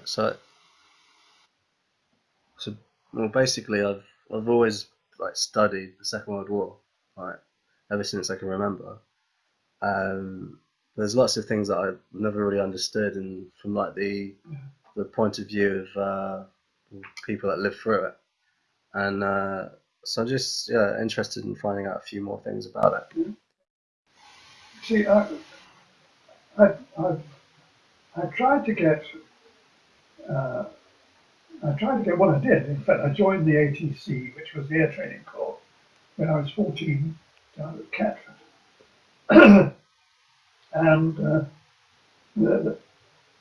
So well, basically, I've always like studied the Second World War, like ever since I can remember. There's lots of things that I've never really understood, and from like the point of view of people that lived through it, and so I'm just interested in finding out a few more things about it. See, I tried to get. Well, I did. In fact, I joined the ATC, which was the Air Training Corps, when I was 14 down at Catford. And well,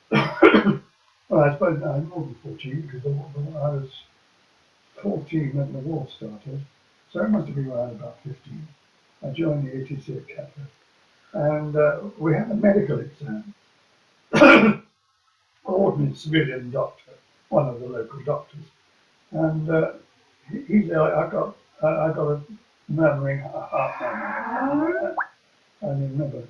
I suppose I'm more than 14 because I was 14 when the war started, so it must have been around about 15. I joined the ATC at Catford, and we had a medical exam. Ordinary civilian doctor, one of the local doctors, and he said, I got a murmuring heart, and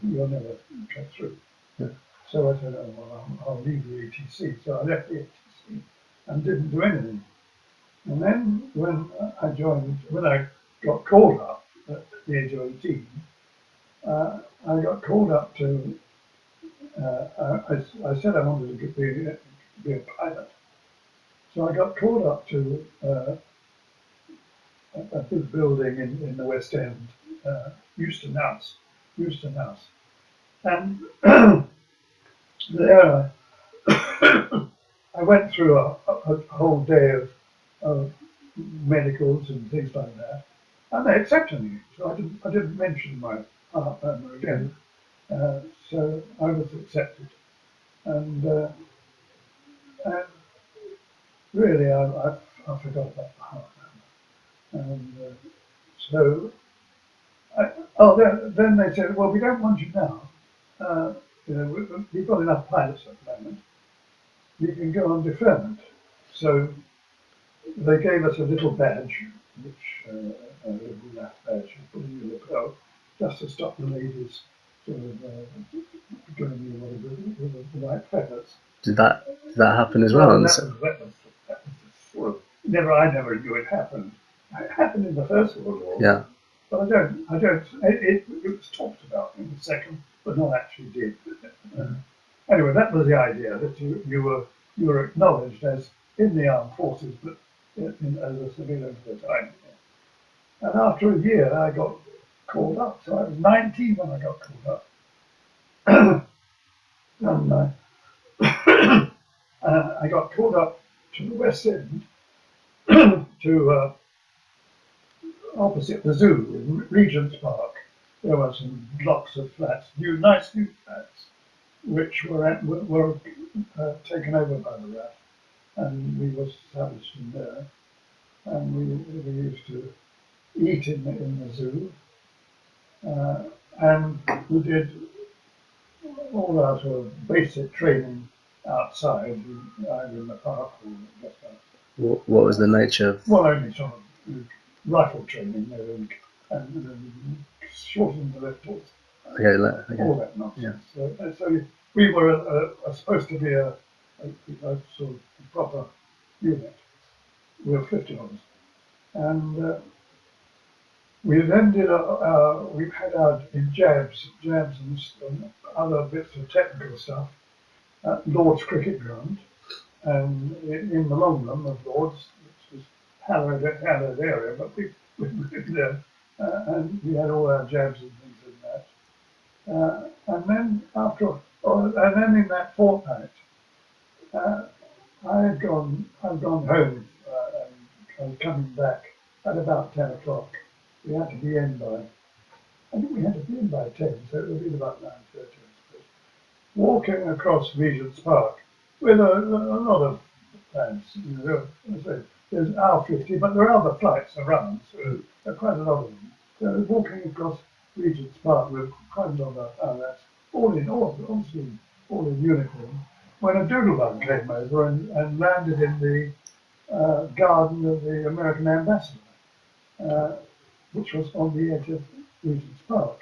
you'll never get through. Yeah. So I said, oh, well, I'll leave the ATC. So I left the ATC and didn't do anything. And then when I got called up at the age of 18, I got called up to, I said I wanted to be a pilot. So I got called up to a big building in the West End, Euston House. And there I went through a whole day of medicals and things like that, and they accepted me. So I didn't mention my heart murmur again. So I was accepted, and really I forgot about the heart murmur. And so then they said, well, we don't want you now. We've got enough pilots at the moment. You can go on deferment. So they gave us a little badge, which a little laugh badge, put in your lapel, just to stop the ladies sort of giving you with the white feathers. Did that happen as well? That was sort of I never knew it happened. It happened in the First World War. Yeah. But I don't. It was talked about in the Second, but not actually did. Anyway, that was the idea, that you were acknowledged as in the armed forces, but as a civilian for the time. And after a year, I got called up. So I was 19 when I got called up, and I got called up to the West End to opposite the zoo in Regent's Park. There were some blocks of flats, nice new flats, which were taken over by the RAF, and we were established in there. And we used to eat in the zoo, and we did all our sort of basic training outside, either in the park or just outside. What was the nature of? Well, only sort of rifle training, and shortening the lifters. Okay. All that nonsense. Yeah. So we were supposed to be a sort of proper unit. We were 50 of us, and we then we've had our in jabs and other bits of technical stuff at Lord's Cricket Ground, and in the long run of Lord's, which was hallowed area, but we lived there, and we had all our jabs and things in that. And then and then in that fortnight, I'd gone home, and I was coming back at about 10 o'clock. We had to be in I think we had to be in by 10, so it would have been about 9:30, I suppose. Walking across Regent's Park with a lot of plans. There's R50, but there are other flights around, so there are quite a lot of them. So walking across Regent's Park with quite a lot of pilots, obviously all in uniform, when a Doodlebug came over and landed in the garden of the American ambassador, which was on the edge of Regent's Park.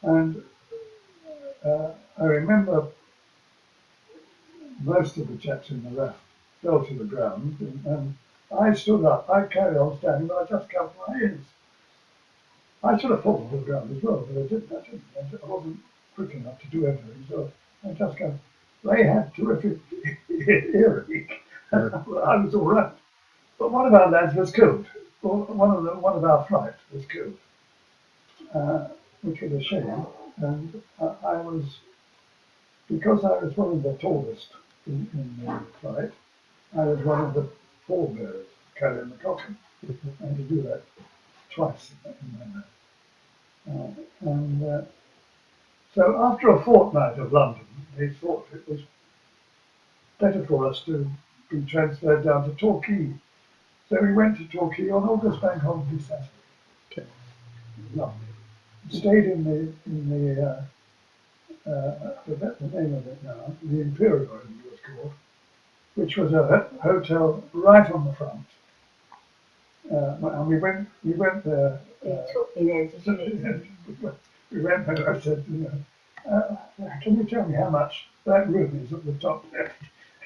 And I remember most of the chaps in the raft fell to the ground, and I stood up. I carried on standing, but I just covered my ears. I should have fallen to the ground as well, but I didn't. I wasn't quick enough to do everything, so I just go. They had terrific earache. Yeah. I was all right. But one of our lads was killed. One of our flight was killed, which was a shame. And I was, because I was one of the tallest in the flight, I was one of the pallbearers carrying the coffin. I had to do that twice in my life. And so after a fortnight of London, they thought it was better for us to be transferred down to Torquay. So we went to Torquay on August Bank Holiday Saturday. Okay. Lovely. Stayed in the I forget the name of it now, the Imperial it was called, which was a hotel right on the front. And we went there. We went there. I said, can you tell me how much that room is at the top left?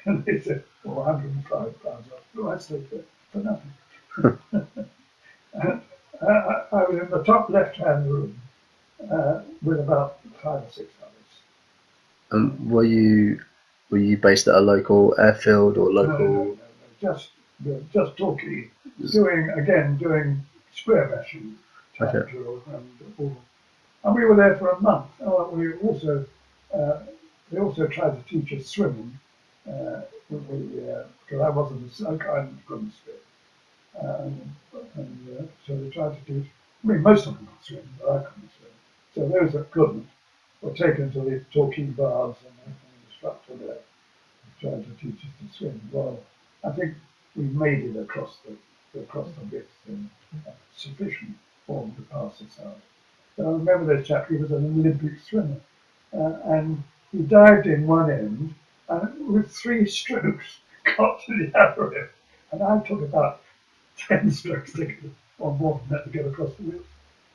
And they said, oh, £105. So I stayed there for nothing. And, I was in the top left-hand room with about 5 or 6 others. Were you based at a local airfield or local? No. Just Torquay, doing square bashing, Okay. drill, and we were there for a month. They also tried to teach us swimming, because I couldn't swim, so they tried to teach. I mean, most of them could swim, but I couldn't swim. So those that couldn't were taken to the Torquay baths, and the instructor there tried to teach us to swim. Well, I think we made it across the bits in sufficient form to pass us out. So I remember this chap, he was an Olympic swimmer, and he dived in one end, and with 3 strokes got to the other end, and I took about 10 strokes to get on board and that to get across the wheels.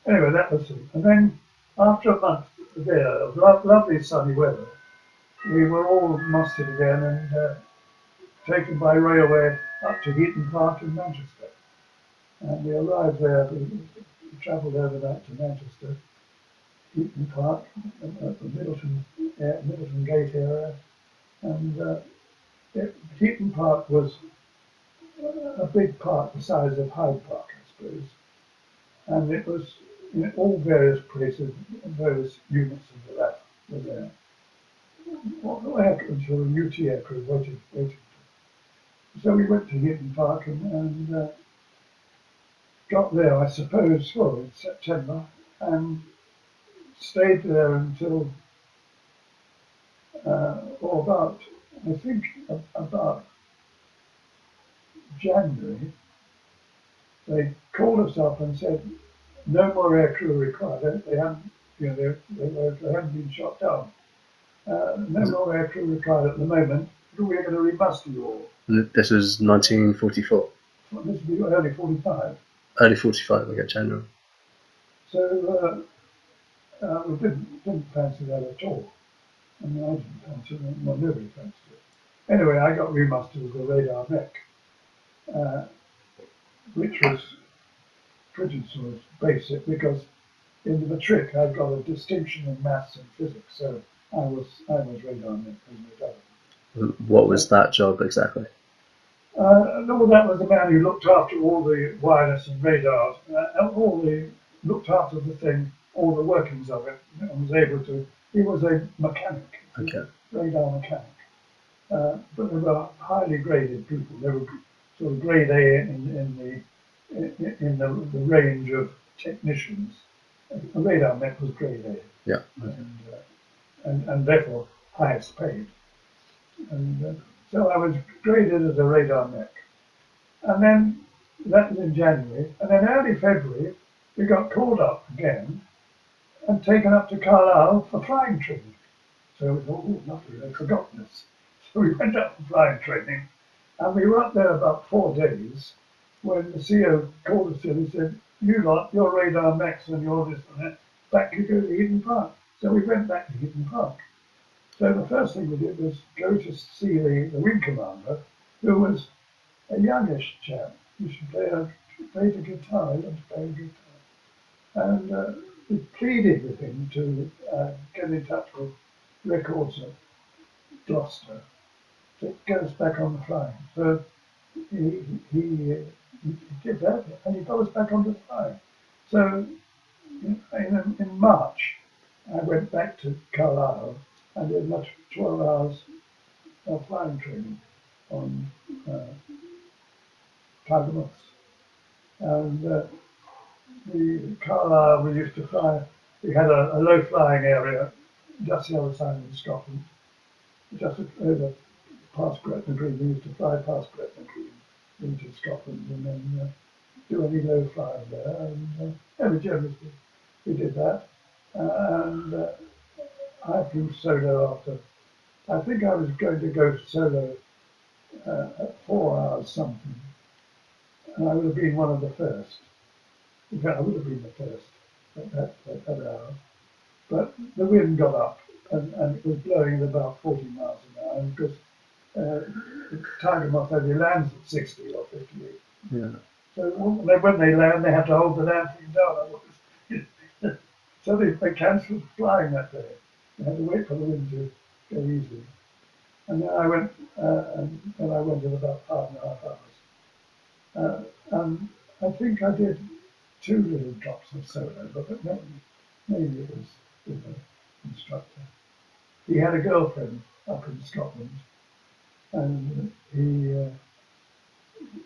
Anyway, that was it. And then after a month there, of lovely sunny weather, we were all mustered again and taken by railway up to Heaton Park in Manchester. And we arrived there, we travelled overnight to Manchester, Heaton Park, at the Middleton Gate area. And Heaton Park was a big park the size of Hyde Park, I suppose. And it was in all various places, various units of the RAF were there. Until the UT aircrew waited. So we went to Heaton Park and got there, I suppose, in September, and stayed there until, about January. They called us up and said, no more aircrew required. They hadn't, they hadn't been shot down. No more aircrew required at the moment. We're going to remuster you all. This was 1944. Well, this would be early 45. Early 45. Okay, January. So we didn't fancy that at all. I mean, I didn't fancy it. Well, nobody fancied it. Anyway, I got remustered as a radar mech, which was pretty sort of basic because in the matric I'd got a distinction in maths and physics, so I was radar mech as a double. What was that job exactly? No, that was the man who looked after all the wireless and radars, looked after the thing, all the workings of it, and was able to. He was a mechanic, Okay. radar mechanic. But they were highly graded people. They were sort of grade A in the range of technicians. A radar mech was grade A. Yeah. Okay. And therefore highest paid. And so I was graded as a radar mech. And then that was in January. And then early February, we got called up again and taken up to Carlisle for flying training. So we thought, oh, lovely, they'd forgotten us. So we went up for flying training. And we were up there about 4 days when the CO called us in and said, you lot, your radar mechs and your this and that, back you go to Heaton Park. So we went back to Heaton Park. So the first thing we did was go to see the wing commander, who was a youngish chap. He used to play the guitar, he loved to play the guitar. And we pleaded with him to get in touch with records at Gloucester to get us back on the flying. So he did that, and he got us back on the flying. So in March, I went back to Carlisle and did much 12 hours of flying training on Tiger Moss. And the Carlisle, we used to fly, we had a low flying area just the other side of Scotland, just over past Gretna Green. We used to fly past Gretna Green into Scotland and then do any low flying there. And every generally we did that. And I flew solo after. I think I was going to go solo at 4 hours something, and I would have been one of the first. In fact, I would have been the first at that hour. But the wind got up, and it was blowing at about 40 miles an hour, and because Tiger Moth only lands at 60 or 58. Yeah. So when they land, they have to hold the landing down. So they cancelled flying that day. They had to wait for the wind to go easy. And then I went, in about 5.5 hours. And I think I did 2 little drops of solo, but maybe it was with the instructor. He had a girlfriend up in Scotland, and he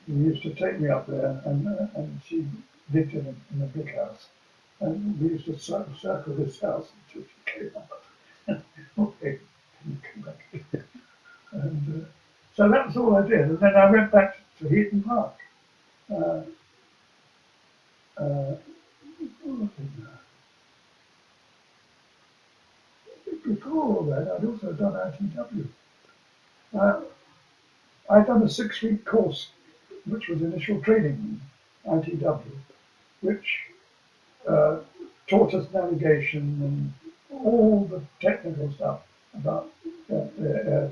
used to take me up there, and she lived in a big house, and we used to circle this house until she came up. Okay, can you come back? And so that was all I did, and then I went back to Heaton Park. Before all that, I'd also done ITW. I'd done a 6-week course, which was initial training in ITW, which taught us navigation and all the technical stuff about air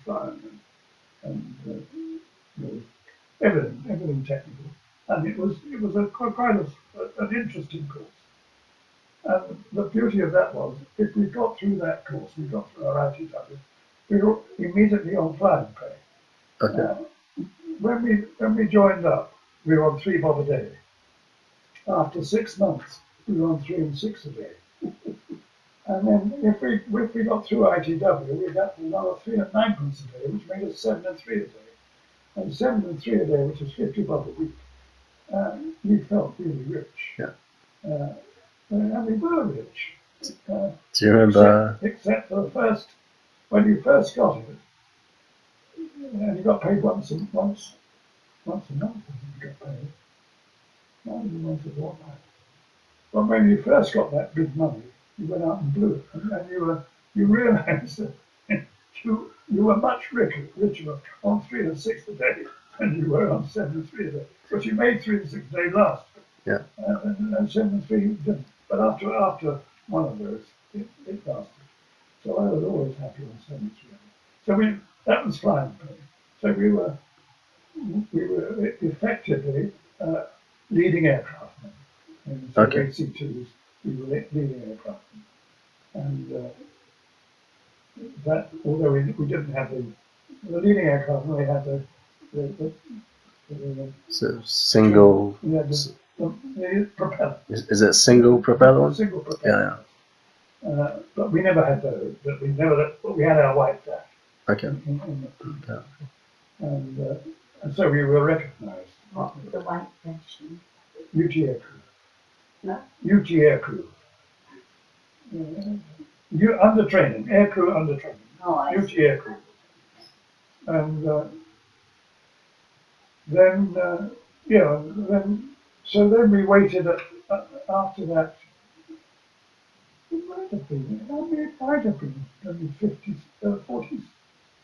flying and everything technical. And it was quite an interesting course. And the beauty of that was, if we got through that course, we got through our ITW, we were immediately on flying pay. Okay. When we joined up, we were on 3 bob a day. After 6 months, we were on 3 and 6 a day. And then if we got through ITW, we got another 3 and 9pence a day, which made us 7 and 3 a day. And 7 and 3 a day, which is 50 bob a week. We felt really rich. Yeah. And we were rich. Do you remember? Except for when you first got it, and you got paid once a month, I think you got paid. Not even once a fortnight. But when you first got that big money, you went out and blew it, and you realised that you were much richer on 3 and 6 a day than you were on 7 and 3 a day. But you made 3 and 6 a day last. Yeah. And 7 and 3 you didn't. But after one of those, it lasted. So I was always happy on 7 and 3 a day. So that was flying pay. So we were effectively leading aircraftmen. And so Okay. AC2s, we were leading aircraftmen. And that, although we didn't have the leading aircraftmen, we had the So single. we had the propeller. Is it single propeller one? Single propeller. Yeah. But we never had those. But we had our white flash. Okay. In and so we were recognised. What was the white version? UT aircrew. No? UT aircrew. Under training, aircrew under training. Oh, I UT see. aircrew. And then we waited after that. It might have been only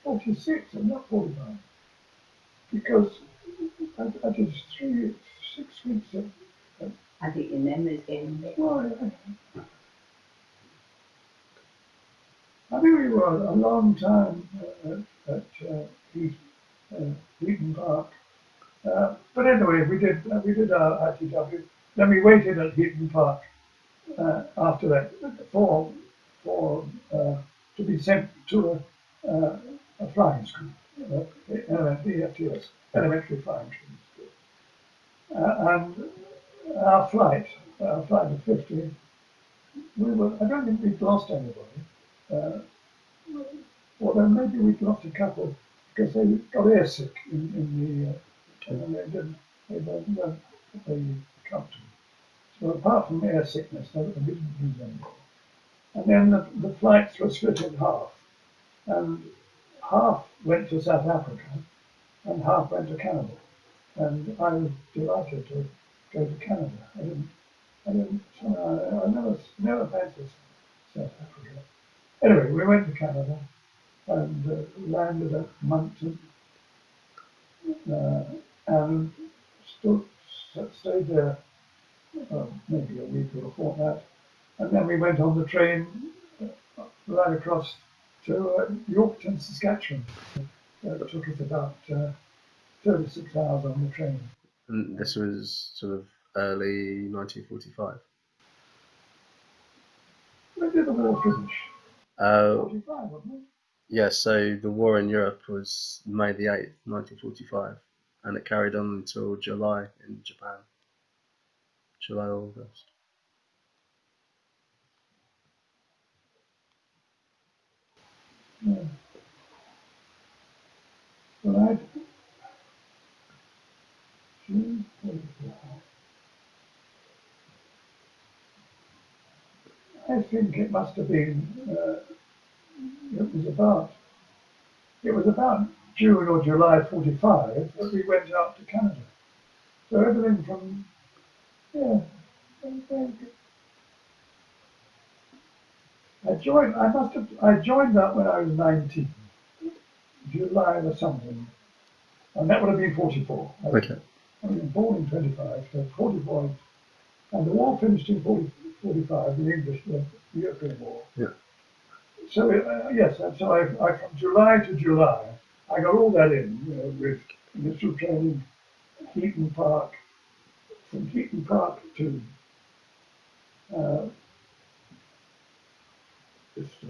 46 and not 45. Because I did 6 weeks of. I think your memory's getting a bit. Well, I think we were a long time at Heaton Park. But anyway, we did our ITW. Then we waited at Heaton Park after that for to be sent to a flying school, EFTS, elementary flying school. And our flight of 50, I don't think we'd lost anybody. Uh, Although maybe we'd lost a couple because they got airsick in the, and they weren't very comfortable. So apart from air sickness, we didn't lose anybody. And then the flights were split in half, and half went to South Africa, and half went to Canada. And I was delighted to go to Canada. I never fancied South Africa. Anyway, we went to Canada and landed at Monkton and stayed there maybe a week or a fortnight. And then we went on the train right across to Yorkton, Saskatchewan. It took us about 36 hours on the train. And this was sort of early 1945. When did the war finish? 45, wasn't it? Yeah, so the war in Europe was May the 8th, 1945, and it carried on until July in Japan. July, August. Yeah. Well, June 45. I think it must have been, it was about June or July 45 that we went out to Canada. So everything from, yeah, I joined up when I was 19, July or something, and that would have been 44. Okay. I was born in 25, so 44, and the war finished in 45, the English, the European War. Yeah. So yes, and so I from July to July, I got all that in, with initial training, Heaton Park, from Heaton Park to Bicester,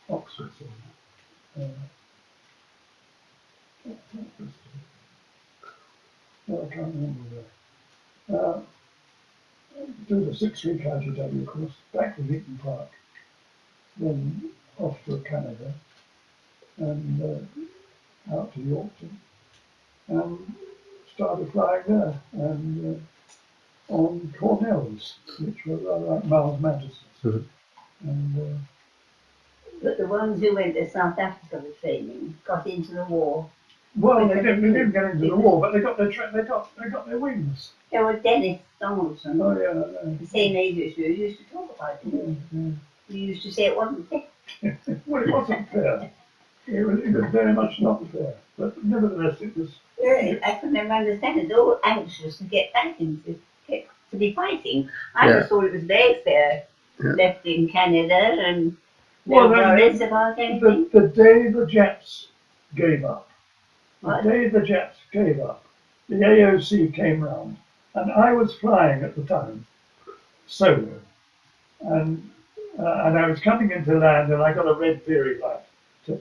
Oxford, Bicester. No, I can't remember that. Do the 6-week ITW course, back to Heaton Park, then off to Canada, and out to Yorkton, and started flying there, and on Cornells, which were rather like Miles Madison's. Mm-hmm. And But the ones who went to South Africa for training got into the war. well, they didn't get into the war, but they got their wings. There was Dennis Donaldson, Oh yeah, the same age as you, used to talk about it. yeah. You used to say it wasn't fair. Well, it wasn't fair. It was very much not fair, but nevertheless, it was. Really, I couldn't ever understand it. They were all anxious to get back into to be fighting. I Yeah. just thought it was very fair. Yeah. Left in Canada and Well, no worries about anything. the day the Japs gave up, What? the AOC came round, and I was flying at the time, solo, and I was coming into land, and I got a red theory light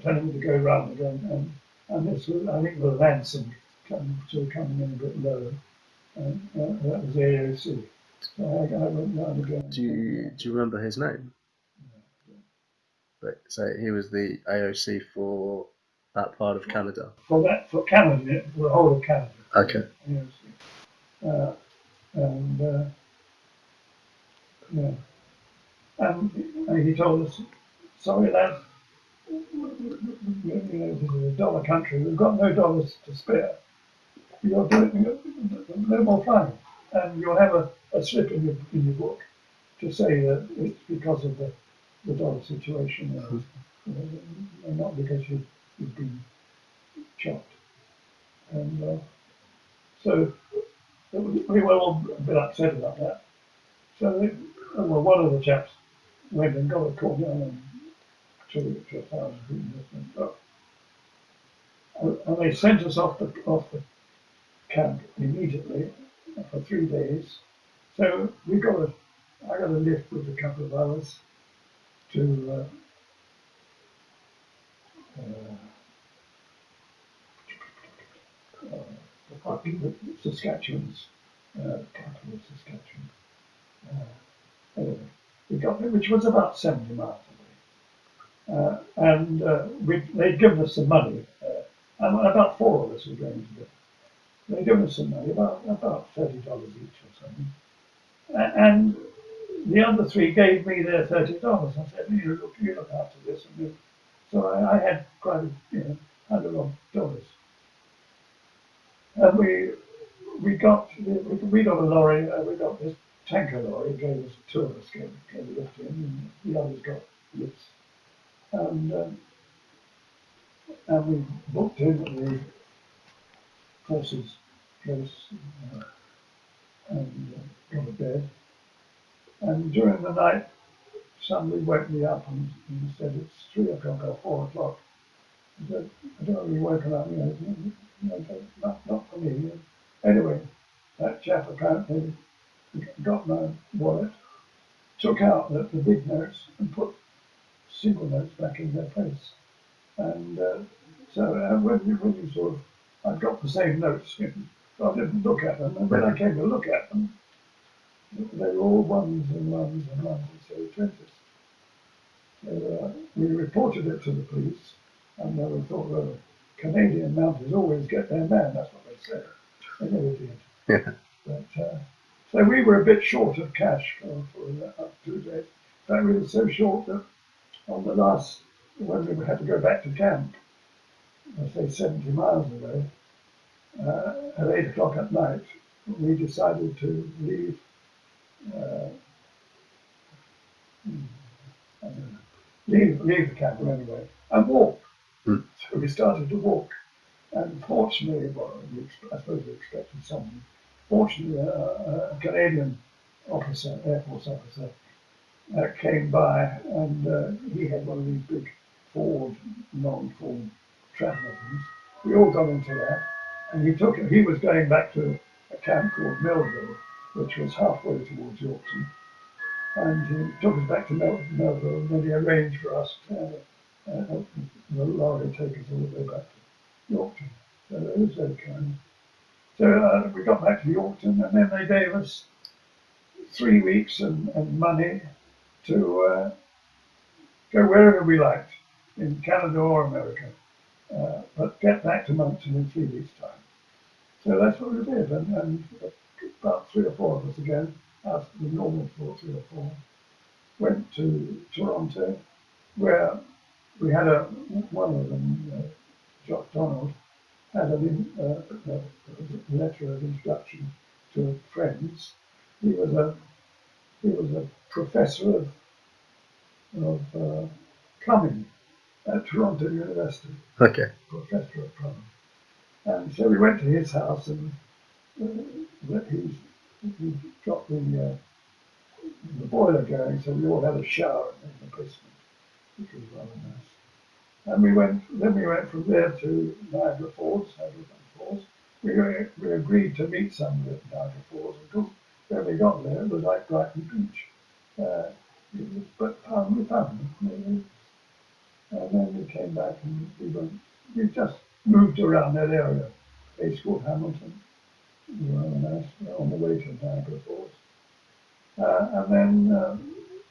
telling me to go round again, and this was, I think, the Lansing coming in a bit lower, and that was the AOC. So I went round again. Do you remember his name? So he was the AOC for that part of Canada. For Canada, for the whole of Canada. Okay. AOC. And yeah, and he told us, sorry lads, this is a dollar country, we've got no dollars to spare. You're doing no more flying, and you'll have a slip in your book to say that it's because of the dollar situation, and not because you've been chopped. And so we were all a bit upset about that. So one of the chaps went and got a corner and to 1,000 feet and they sent us off the camp immediately for 3 days. So I got a lift with a couple of others to Saskatchewan's capital of Saskatchewan. Anyway, we got there, which was about 70 miles away. And they'd given us some money, and about 4 of us were going to go. They'd given us some money, about $30 each or something. And the other 3 gave me their $30. I said, you look after this. And so I had quite $100 and we got a lorry. We got this tanker lorry. Gave us 2 of us gave a lift in, and the others got lifts. And we booked in at the horses' place and got a bed. And during the night, somebody woke me up and said it's 3 o'clock or 4 o'clock. I said, I don't really woken up, not for me. Anyway, that chap apparently got my wallet, took out the big notes and put single notes back in their place. And when you sort of, I'd got the same notes, so I didn't look at them. And when I came to look at them, they were all ones and ones and ones instead of 20s. So we reported it to the police, and they thought, well, Canadian mounties always get their man. That's what they said. They never did. Yeah. But so we were a bit short of cash for up 2 days. In fact, we were so short that on the last, when we had to go back to camp, I say 70 miles away, at 8 o'clock at night, we decided to leave. Leave the camp anyway and walk. So we started to walk, and fortunately, I suppose we expected something. Fortunately, a Canadian officer, Air Force officer, came by, and he had one of these big Ford, non-Ford traveller things. We all got into that, and he was going back to a camp called Melville, which was halfway towards Yorkton, and he took us back to Melville, and then he arranged for us to have the lorry take us all the way back to Yorkton. So it was very kind. So we got back to Yorkton, and then they gave us 3 weeks and money to go wherever we liked, in Canada or America, but get back to Monkton in 3 weeks' time. So that's what we did, and about 3 or 4 of us again, out of the normal 3 or 4, went to Toronto, where we had one of them, Jock Donald, had a letter of introduction to friends. He was a professor of plumbing at Toronto University. Okay. Professor of plumbing. And so we went to his house, and he got the boiler going, so we all had a shower in the basement, which was rather nice. And then we went from there to Niagara Falls. We agreed to meet somebody at Niagara Falls, and of course, when we got there, it was like Brighton Beach. But we found them. And then we came back, and we just moved around that area. A place called Hamilton, nice, on the way to Niagara Falls. And then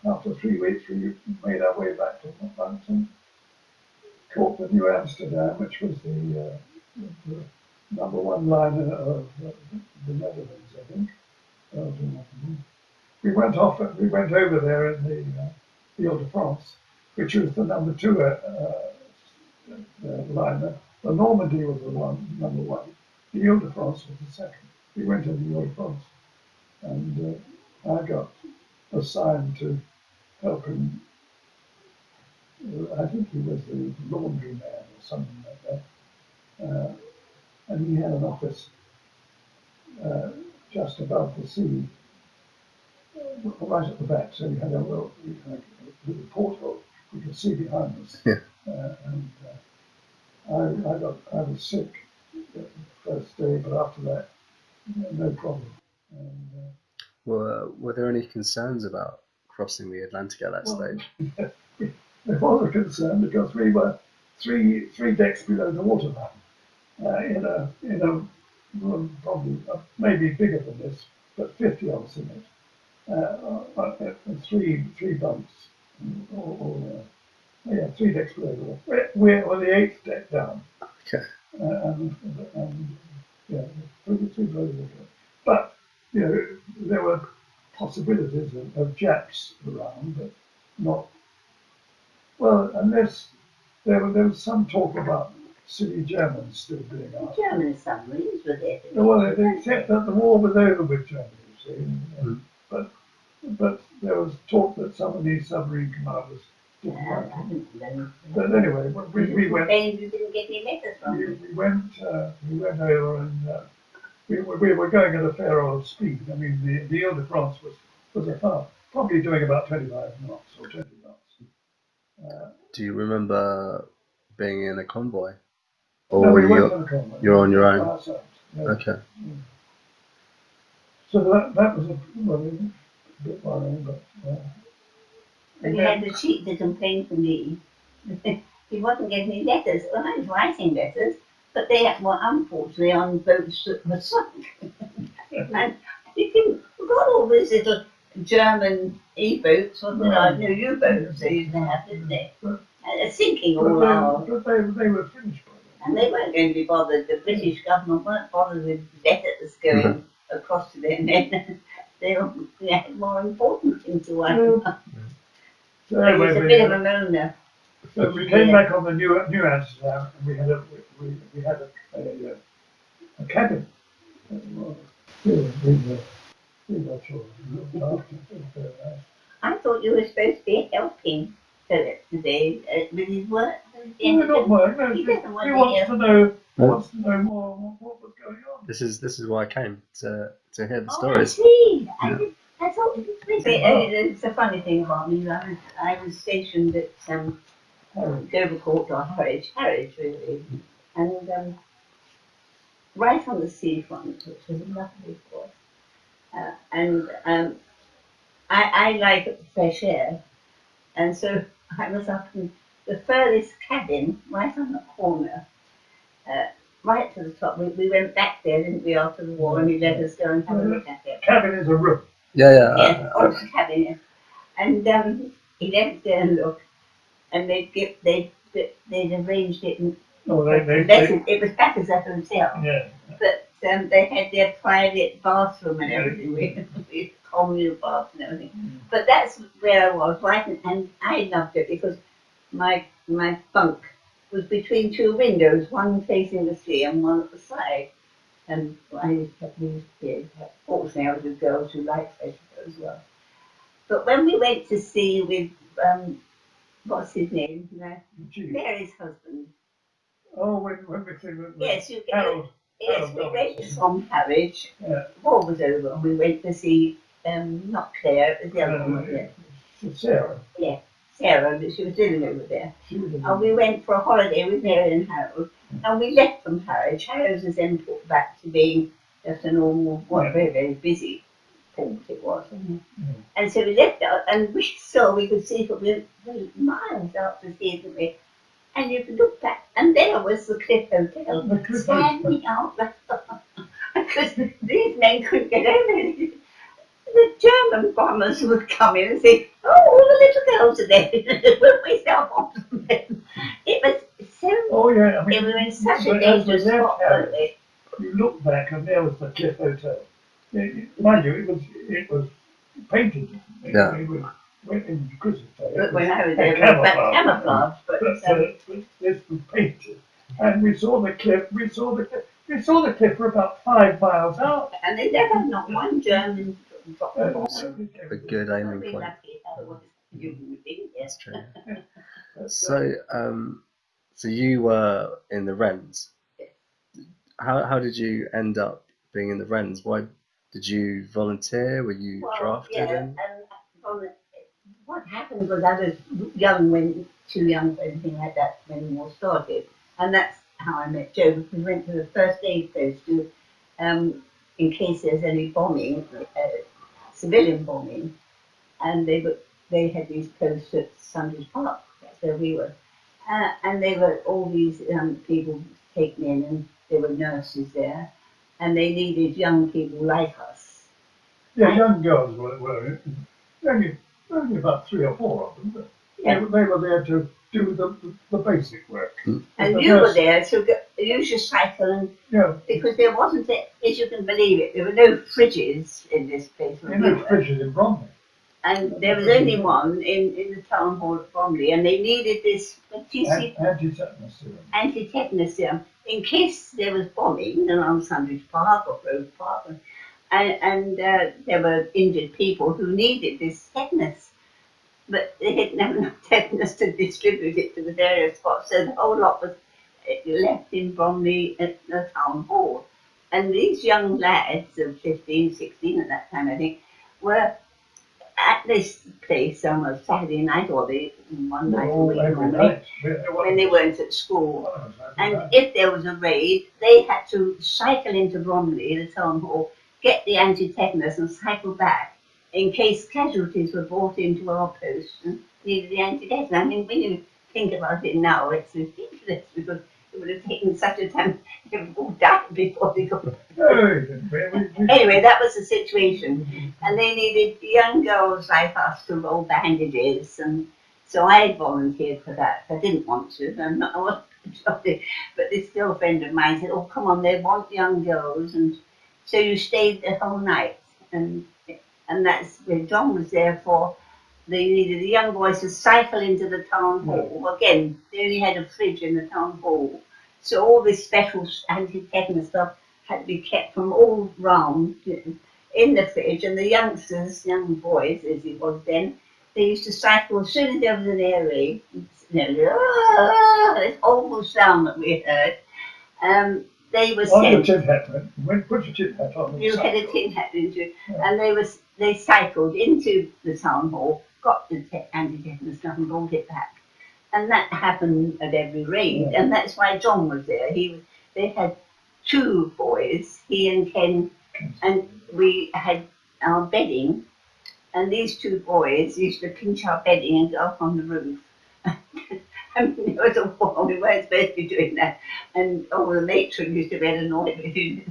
after 3 weeks, we made our way back to Monkton, caught the New Amsterdam, which was the #1 liner of the Netherlands, I think. We went over there in the Ile-de-France, which was the #2 liner. The Normandy was the #1. The Ile-de-France was the second. We went in the Ile-de-France, and I got assigned to help him. I think he was the laundry man or something like that. And he had an office just above the sea. right at the back, so we had a little porthole we could see behind us. Yeah. I was sick the first day, but after that, no problem. And, Were there any concerns about crossing the Atlantic at that stage? there was a concern because we were three decks below the waterline, in a room probably maybe bigger than this, but 50 of us in it. Three bunks, yeah, 3 decks below the water. We're on the 8th deck down. Okay. And yeah, three below the water. But there were possibilities of Japs around, but not. Well, unless there was some talk about silly Germans still being out. German submarines were there. Well, they said that the war was over with Germany, you see, but there was talk that some of these submarine commanders didn't like it. But anyway, we went. You didn't get any letters from them. We went over and we were going at a fair old speed. I mean, the Ile-de-France was probably doing about 25 knots or 20 knots. Do you remember being in a convoy? No, we weren't on a convoy. You're on your own? Ourselves, yeah. Okay. Yeah. So that was a bit worrying, but. But he had the cheek to complain to me. He wasn't getting any letters. Well, I was writing letters, but they were unfortunately on boats that were sunk. And we got all these little German E-boats, or no U-boats they used to have, didn't they? And they're sinking all around. But they were finished by then. And they weren't going to be bothered. The British government weren't bothered with letters going across to their men. They had more important things to worry about. So It was a bit of a moaner. So we came back on the New Amsterdam, and we had a cabin. We were sure looked after. It was very nice. I thought you were supposed to be helping Philip today with his work. No, not work. No, He doesn't want he to wants to know. No. Wants to know more what was going on. This is why I came to hear the I stories. see. Yeah. I thought it's a funny thing about me. I was stationed at Dovercourt or Harwich really, and right on the seafront, which was lovely for us. And I like fresh air, and so I was up in the furthest cabin, right on the corner, right to the top. We went back there, didn't we, after the war, and he let us go and have a look at it. Cabin is a room. Yeah, on the cabin, yeah. And he let us go and look, and they'd arranged it. And it was back as a hotel. Yeah. But they had their private bathroom and everything, with communal bath and everything. But that's where I was, right? And I loved it because my bunk was between two windows, one facing the sea and one at the side. And fortunately, I was with girls who liked fresh air as well. But when we went to sea with, what's his name? Mary's husband. Oh, when we see Yes, you Harold. Yes, we went from Harwich. Yeah. War was over, and we went to see not Claire, it was the other one. Sarah. Yeah, Sarah, but she was living over there. And we went for a holiday with Mary and Harold, and we left from Harwich. Harwich was then put back to being just a normal, very, very busy port it was. And so we left out, and we could see for miles out to sea, didn't we? And you could look back, and there was the Cliff Hotel, standing out there. Because these men couldn't get over it. The German bombers would come in and say, "Oh, all the little girls are there. We'll waste our bombs on them." It was so. Oh yeah, I mean, they were in such a dangerous spot, weren't they? You look back, and there was the Cliff Hotel. Mind you, it was painted. Yeah. It was in Christmas Day. But when I was there, it was camouflage. But this was painted, and we saw the cliff. We saw the cliff for about 5 miles out. And they never had not one German drop the bomb. A good aiming point. That's true. So you were in the Wrens. Yes. How did you end up being in the Wrens? Why Did you volunteer? Were you drafted in? What happened was I was young when, too young for anything like that when the war started. And that's how I met Joe, because we went to the first aid post to, in case there's any bombing, civilian bombing. And they had these posts at Sundridge Park, that's where we were. And they were all these people taken in, and there were nurses there, and they needed young people like us. Yeah, young girls were only about 3 or 4 of them, but they were there to do the basic work. And you were there to use your cycle, and because there wasn't, as you can believe it, there were no fridges in this place. There were no fridges in Bromley. And there was only one in the town hall at Bromley, and they needed this anti-tetanus serum. Anti-tetanus serum in case there was bombing around Sundridge Park or Grove Park, and there were injured people who needed this tetanus, but they didn't have enough tetanus to distribute it to the various spots, so the whole lot was left in Bromley at the town hall. And these young lads of 15, 16 at that time, I think, were at this place on a Saturday night or one night a week normally, when they weren't at school. And if there was a raid, they had to cycle into Bromley, the town hall, get the anti-tetanus and cycle back in case casualties were brought into our post and needed the anti-tetanus. I mean, when you think about it now, it's ridiculous because it would have taken such a time to all died before they got. Anyway, that was the situation, and they needed young girls like us to roll bandages, and so I volunteered for that. I didn't want to, I wasn't but this still friend of mine said, "Oh, come on, they want young girls," and so you stayed the whole night, and that's where John was there for. They needed the young boys to cycle into the town hall. Again, they only had a fridge in the town hall. So all this special anti-tetanus stuff had to be kept from all round in the fridge. And the youngsters, young boys as it was then, they used to cycle as soon as there was an air raid. This awful sound that we heard. They were sent. Your tin hat, put your tin hat on. You had a tin hat, didn't you? Yeah. And they cycled into the town hall, got the anti-tetanus stuff and brought it back. And that happened at every raid, and that's why John was there. They had 2 boys, he and Ken, and we had our bedding, and these 2 boys used to pinch our bedding and go up on the roof. I mean, it was a war, we weren't supposed to be doing that, and the matron used to get annoyed with you.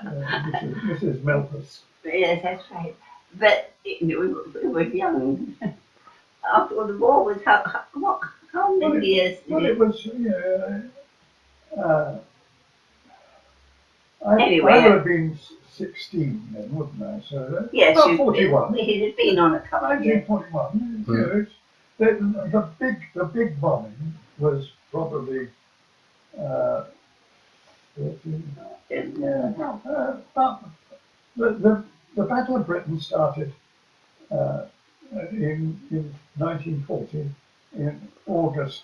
Mrs. Melpus. Yes, that's right. But we were young. After the war was how many years? Well, it was, anyway, I would have been 16 then, wouldn't I? So yes, about 41. He had been on a couple of years. 1941. The big bombing was probably 13. The Battle of Britain started in 1940, in August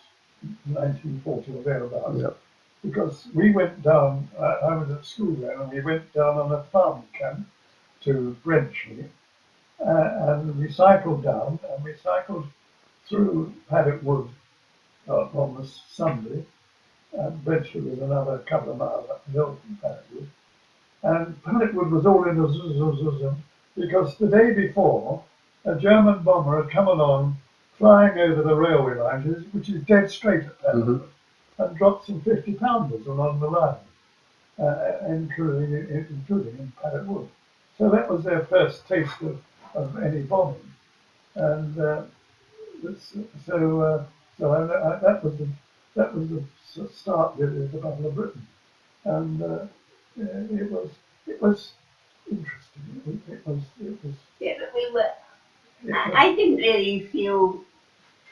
1940 or thereabouts. Yep. Because we went down, I was at school then, and we went down on a farm camp to Brenchley, and we cycled down, and we cycled through Paddock Wood on the Sunday, and Brenchley was another couple of miles up the hill from Paddock Wood. And Paddock Wood was all in a zoom, because the day before, a German bomber had come along, flying over the railway line, which is dead straight at Paddock Wood, and dropped some 50-pounders along the line, including in Paddock Wood. So that was their first taste of any bombing, and that was the start really of the Battle of Britain, and it was interesting. It was. Yeah, but we were. I didn't really feel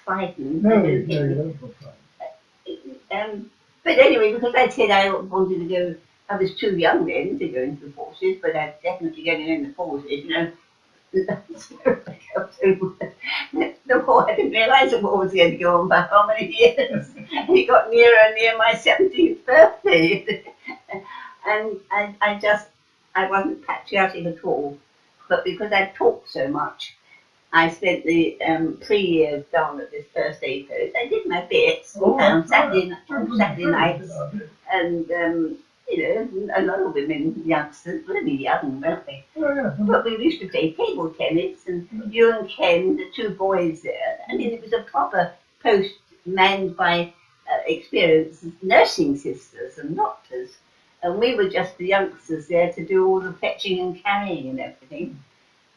frightened. No, you don't feel frightened. But anyway, because I said I wanted to go, I was too young then to go into the forces, but I'm definitely getting in the forces, The war, I didn't realise the war was going to go on for how many years. It got nearer and near my 17th birthday. and I wasn't patriotic at all, but because I talked so much, I spent the 3 years down at this first aid post. I did my bits on Saturday nights, and a lot of women, youngsters, really young, weren't they? But we used to play table tennis, and you and Ken, the 2 boys there. I mean, it was a proper post manned by experienced nursing sisters and doctors, and we were just the youngsters there to do all the fetching and carrying and everything.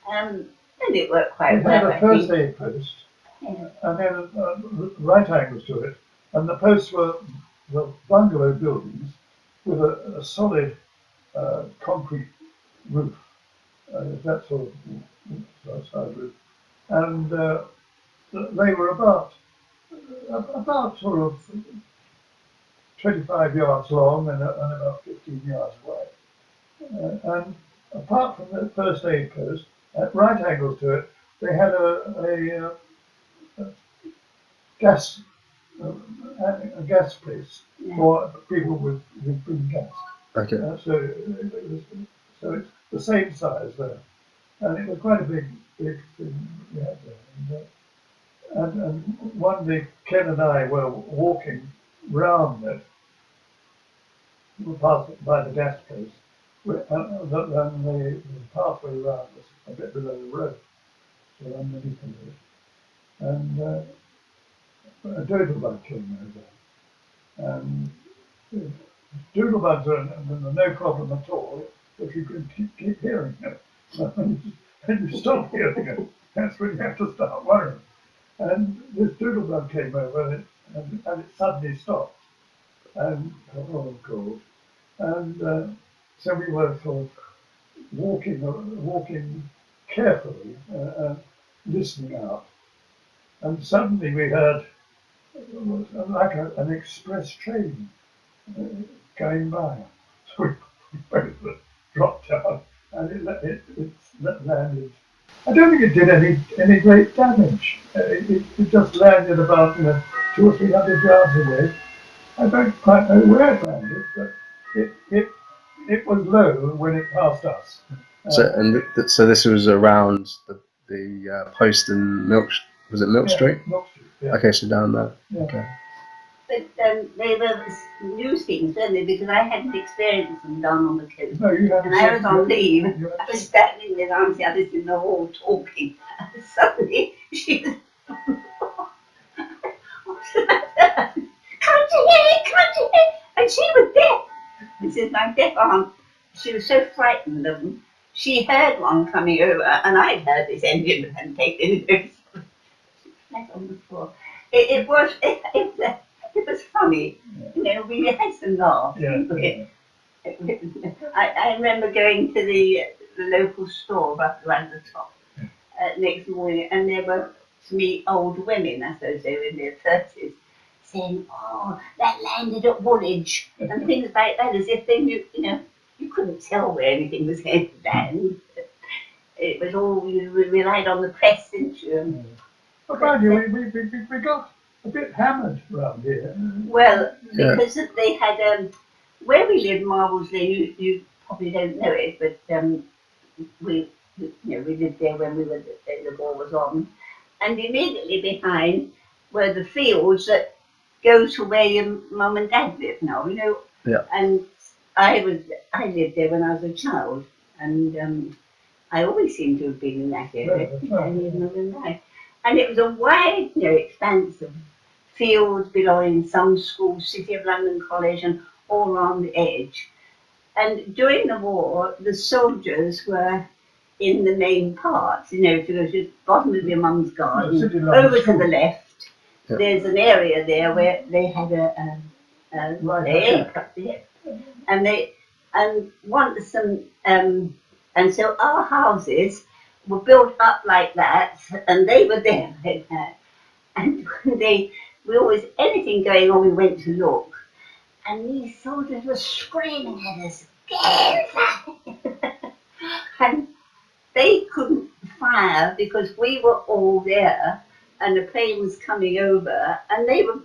And it worked quite well. We had a first aid post, and then right angles to it, and the posts were bungalow buildings with a solid concrete roof, that sort of side roof, and they were about sort of 25 yards long and about 15 yards wide. And apart from the first aid post, at right angles to it, they had a gas place for people with big gas. Okay. So it's the same size there, and it was quite a big thing we had there. And one day Ken and I were walking round it. We passed by the gas place, and the pathway round was a bit below the road, so underneath the road. And a doodlebug came over. And doodlebugs are no problem at all if you can keep hearing them. And you stop hearing them, that's when you have to start worrying. And this doodlebug came over and it suddenly stopped. And oh God. And so we were sort of walking carefully, listening out. And suddenly we heard like an express train going by. So we both dropped down and it landed. I don't think it did any great damage. It just landed about 200 or 300 yards away. I don't quite know where it landed, but it was low when it passed us. So this was around the post in Milk. Was it Milk Street? Milk Street. Yeah. Okay, so down there. Yeah. Okay. But they were new things, weren't they? Because I hadn't experienced them down on the coast. No, you haven't. And I was on leave. I was standing with Auntie Alice in the hall talking. And suddenly she was, what's the matter? Can't you hear it? Can't you hear it? And she was deaf. This is my deaf aunt. She was so frightened of them. She heard one coming over, and I'd heard this engine and taken it over. She was flat on the floor. It was funny. We had some laughs. Yeah. I remember going to the local store around the top next morning, and there were, to me, old women, I suppose they were in their 30s, saying, "Oh, that landed at Woolwich," and things like that, as if they knew, you couldn't tell where anything was going to land. It was all, you relied on the press, didn't you? But mind you, we got a bit hammered round here. Well, because they had, where we live, Marbles Lane, you probably don't know it, but we lived there when the war was on. And immediately behind were the fields that go to where your mum and dad live now, Yeah. And I lived there when I was a child, and I always seem to have been in that area. And it was a wide, expanse of fields belonging to some schools, City of London College, and all around the edge. And during the war, the soldiers were in the main part, to go to the bottom of your mum's garden, over to the left. Yeah. There's an area there where they had aircraft there, and so our houses were built up like that, and they were there like that. And we always, anything going on, we went to look, and these soldiers were screaming at us, and they couldn't fire because we were all there, and the plane was coming over, and they were,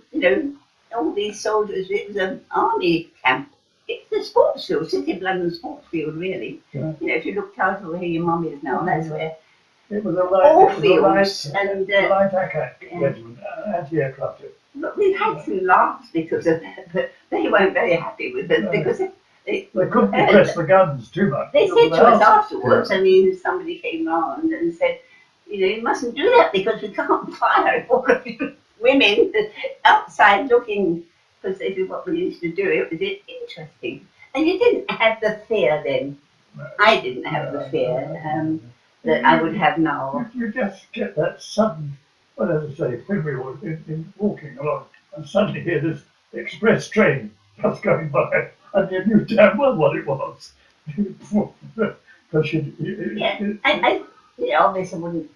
all these soldiers, it was an army camp. It was the sports field, City of London sports field, really. Yeah. You know, if you looked out over where your mum is now, that's where. It was a All light, fields and light regiment, anti-aircraft. but we've had some laughs because of that, but they weren't very happy with us because They couldn't press the guns too much. they said to us afterwards, I mean, somebody came round and said, you know, you mustn't do that because we can't fire all of you women outside looking, because this is what we used to do. It was interesting. And you didn't have the fear then. I didn't have the fear that I would have now. You just get that sudden, well, as I say, when we were in walking along, and suddenly hear this express train just going by, and you knew damn well what it was. Because I you know, obviously wouldn't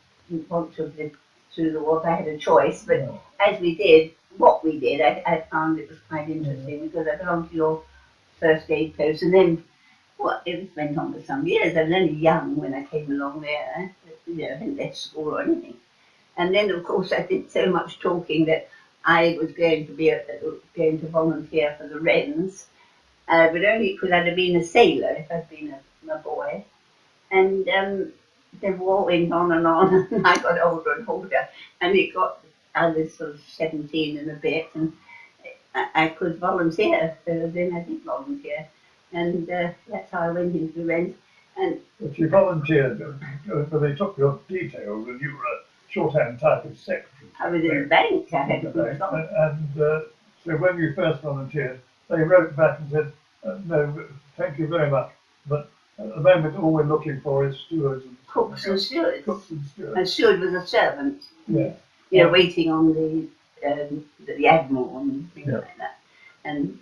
want to have lived through the war if I had a choice, but as we did, what we did, I found it was quite interesting because I belonged to your first aid post, and then it went on for some years. I was only young when I came along there. You know, I hadn't left school or anything. And then, of course, I did so much talking that I was going to volunteer for the Wrens, but only because I'd have been a sailor if I'd been a boy. And the war went on, and I got older and older, and I was sort of 17 and a bit, and I could volunteer, so then I did volunteer. And that's how I went into the Wrens. But you volunteered, but they took your details, and you were a shorthand typist secretary. I was in the bank. I had to do something. And so when you first volunteered, they wrote back and said, no, thank you very much, but at the moment all we're looking for is stewards and cooks and stewards. Cooks and stewards. And steward was a servant. Yeah. You know, waiting on the admiral and things like that. And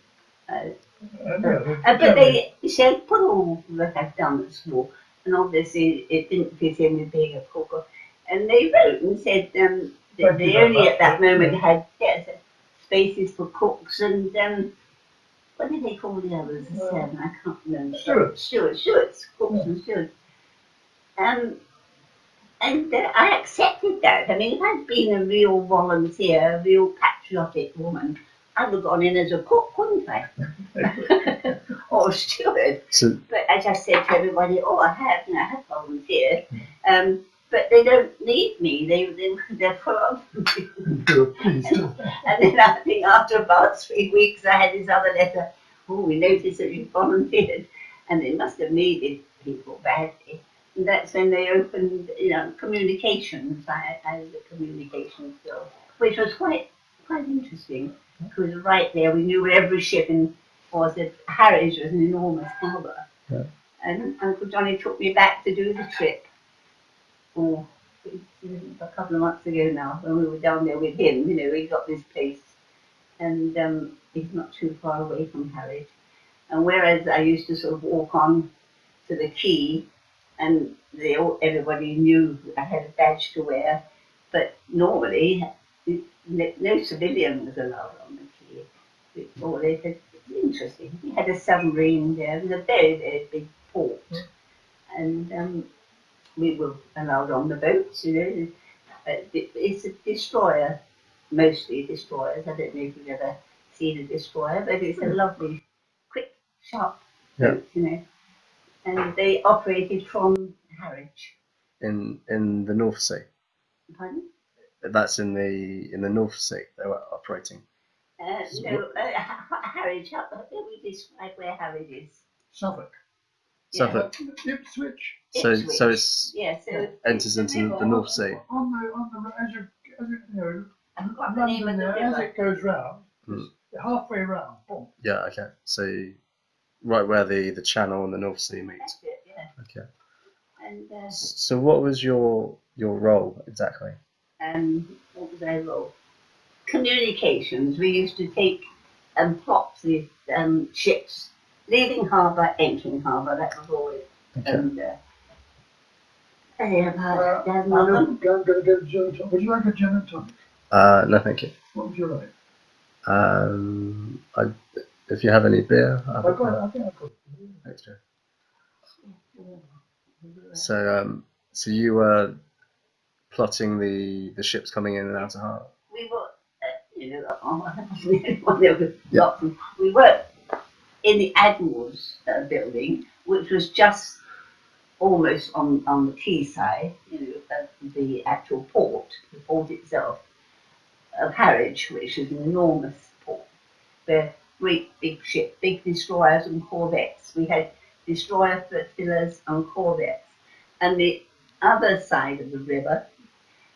but they said, put all that I've done at school, and obviously it didn't fit in with being a cook. And they wrote and said that they only at that moment had spaces for cooks and what did they call the others? I can't remember. Stewards, cooks and stewards. And I accepted that. I mean, if I'd been a real volunteer, a real patriotic woman, I would have gone in as a cook, wouldn't I? Or a steward. But I just said to everybody, I have volunteered. But they don't need me. They're full of me. And then I think after about 3 weeks, I had this other letter. We noticed that you volunteered. And they must have needed people badly. And that's when they opened, communications. I was a communications girl, which was quite interesting. Because right there, we knew where every ship was. That Harwich was an enormous harbour. Yeah. And Uncle Johnny took me back to do the trip. A couple of months ago now, when we were down there with him, we got this place. And it's not too far away from Harwich. And whereas I used to sort of walk on to the quay, and everybody knew I had a badge to wear, but normally no civilian was allowed on the quay. It's interesting. We had a submarine there. It was a very, very big port, and we were allowed on the boats. It's a destroyer, mostly destroyers. I don't know if you've ever seen a destroyer, but it's a lovely, quick, sharp boat, And they operated from Harwich. In the North Sea. Pardon? That's in the North Sea they were operating. Harwich. Let me describe where Harwich is. Suffolk. Suffolk. Ipswich. So it's enters into the North Sea. On the as you I've got the name of the river. As it goes round, halfway round. Boom. Yeah. Okay. So right where the Channel and the North Sea meet. That's it, yeah. Okay. And so what was your role exactly? What was our role? Communications. We used to take and plot these ships leaving harbour, entering harbour. That was always. Okay. And go get gin and tonic. Would you like a gin and tonic? No, thank you. What would you like? If you have any beer, I think I've got extra. So you were plotting the ships coming in and out of harbour. We were, we were in the Admiral's building, which was just almost on the quayside, the actual port, the port itself, of Harwich, which is an enormous port. They're great big ships, big destroyers and corvettes. We had destroyer flotillas and corvettes. And the other side of the river,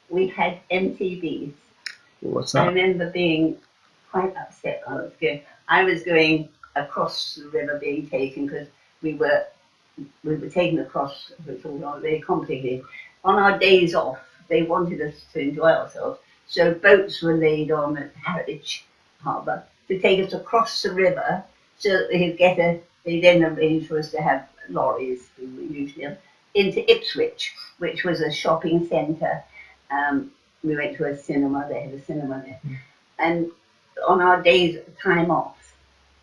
we had MTBs. What's I that? remember being quite upset. I was going across the river, being taken because we were taken across. It was all very complicated. On our days off, they wanted us to enjoy ourselves, so boats were laid on at Harwich Harbour to take us across the river, so that they could get a. They then arranged for us to have lorries, we were usually on, into Ipswich, which was a shopping centre. We went to a cinema. They had a cinema there, and on our days time off,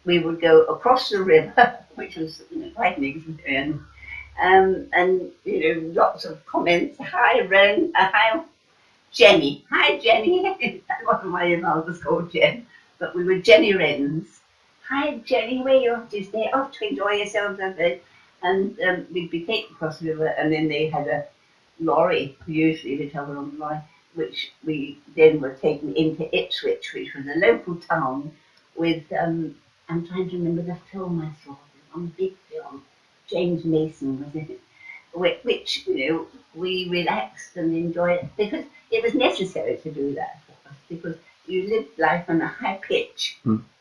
we would go across the river, which was quite an experience, and lots of comments. Hi, Wren. Hi, Jenny. Hi, Jenny. That wasn't my in-laws was called Jen, but we were Jenny Wrens. Hi, Jenny. Where you off to stay? Off to enjoy yourselves a bit. And we'd be taken across the river, and then they had a lorry, usually they travel on the lorry, which we then were taken into Ipswich, which was a local town with, I'm trying to remember the film I saw, on a big film, James Mason was in it, which we relaxed and enjoyed because it was necessary to do that for us, because you lived life on a high pitch.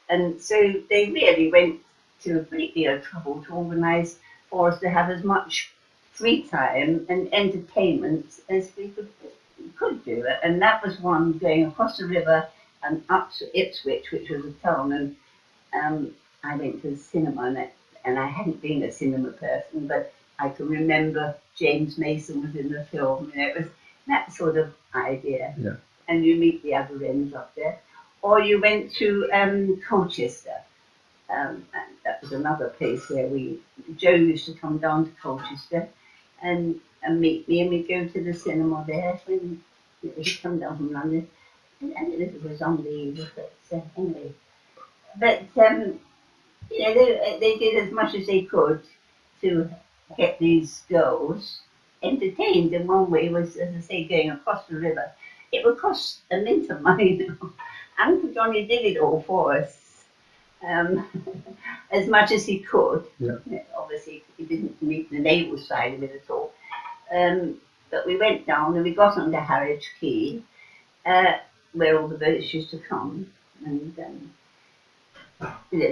And so they really went to a great deal of trouble to organise for us to have as much free time and entertainment as we could do it. And that was one going across the river and up to Ipswich, which was a town. And I went to the cinema, and I hadn't been a cinema person, but I can remember James Mason was in the film. It was that sort of idea. Yeah. And you meet the other ends up there. Or you went to Colchester. And that was another place where Joe used to come down to Colchester and meet me, and we'd go to the cinema there when he'd come down from London. And it was unbelievable, but anyway. But, they did as much as they could to get these girls entertained. And one way was, as I say, going across the river. It would cost a mint of money. Uncle Johnny did it all for us. As much as he could. Yeah. Obviously, he didn't meet the naval side of it at all. But we went down and we got onto Harwich Quay, where all the boats used to come, and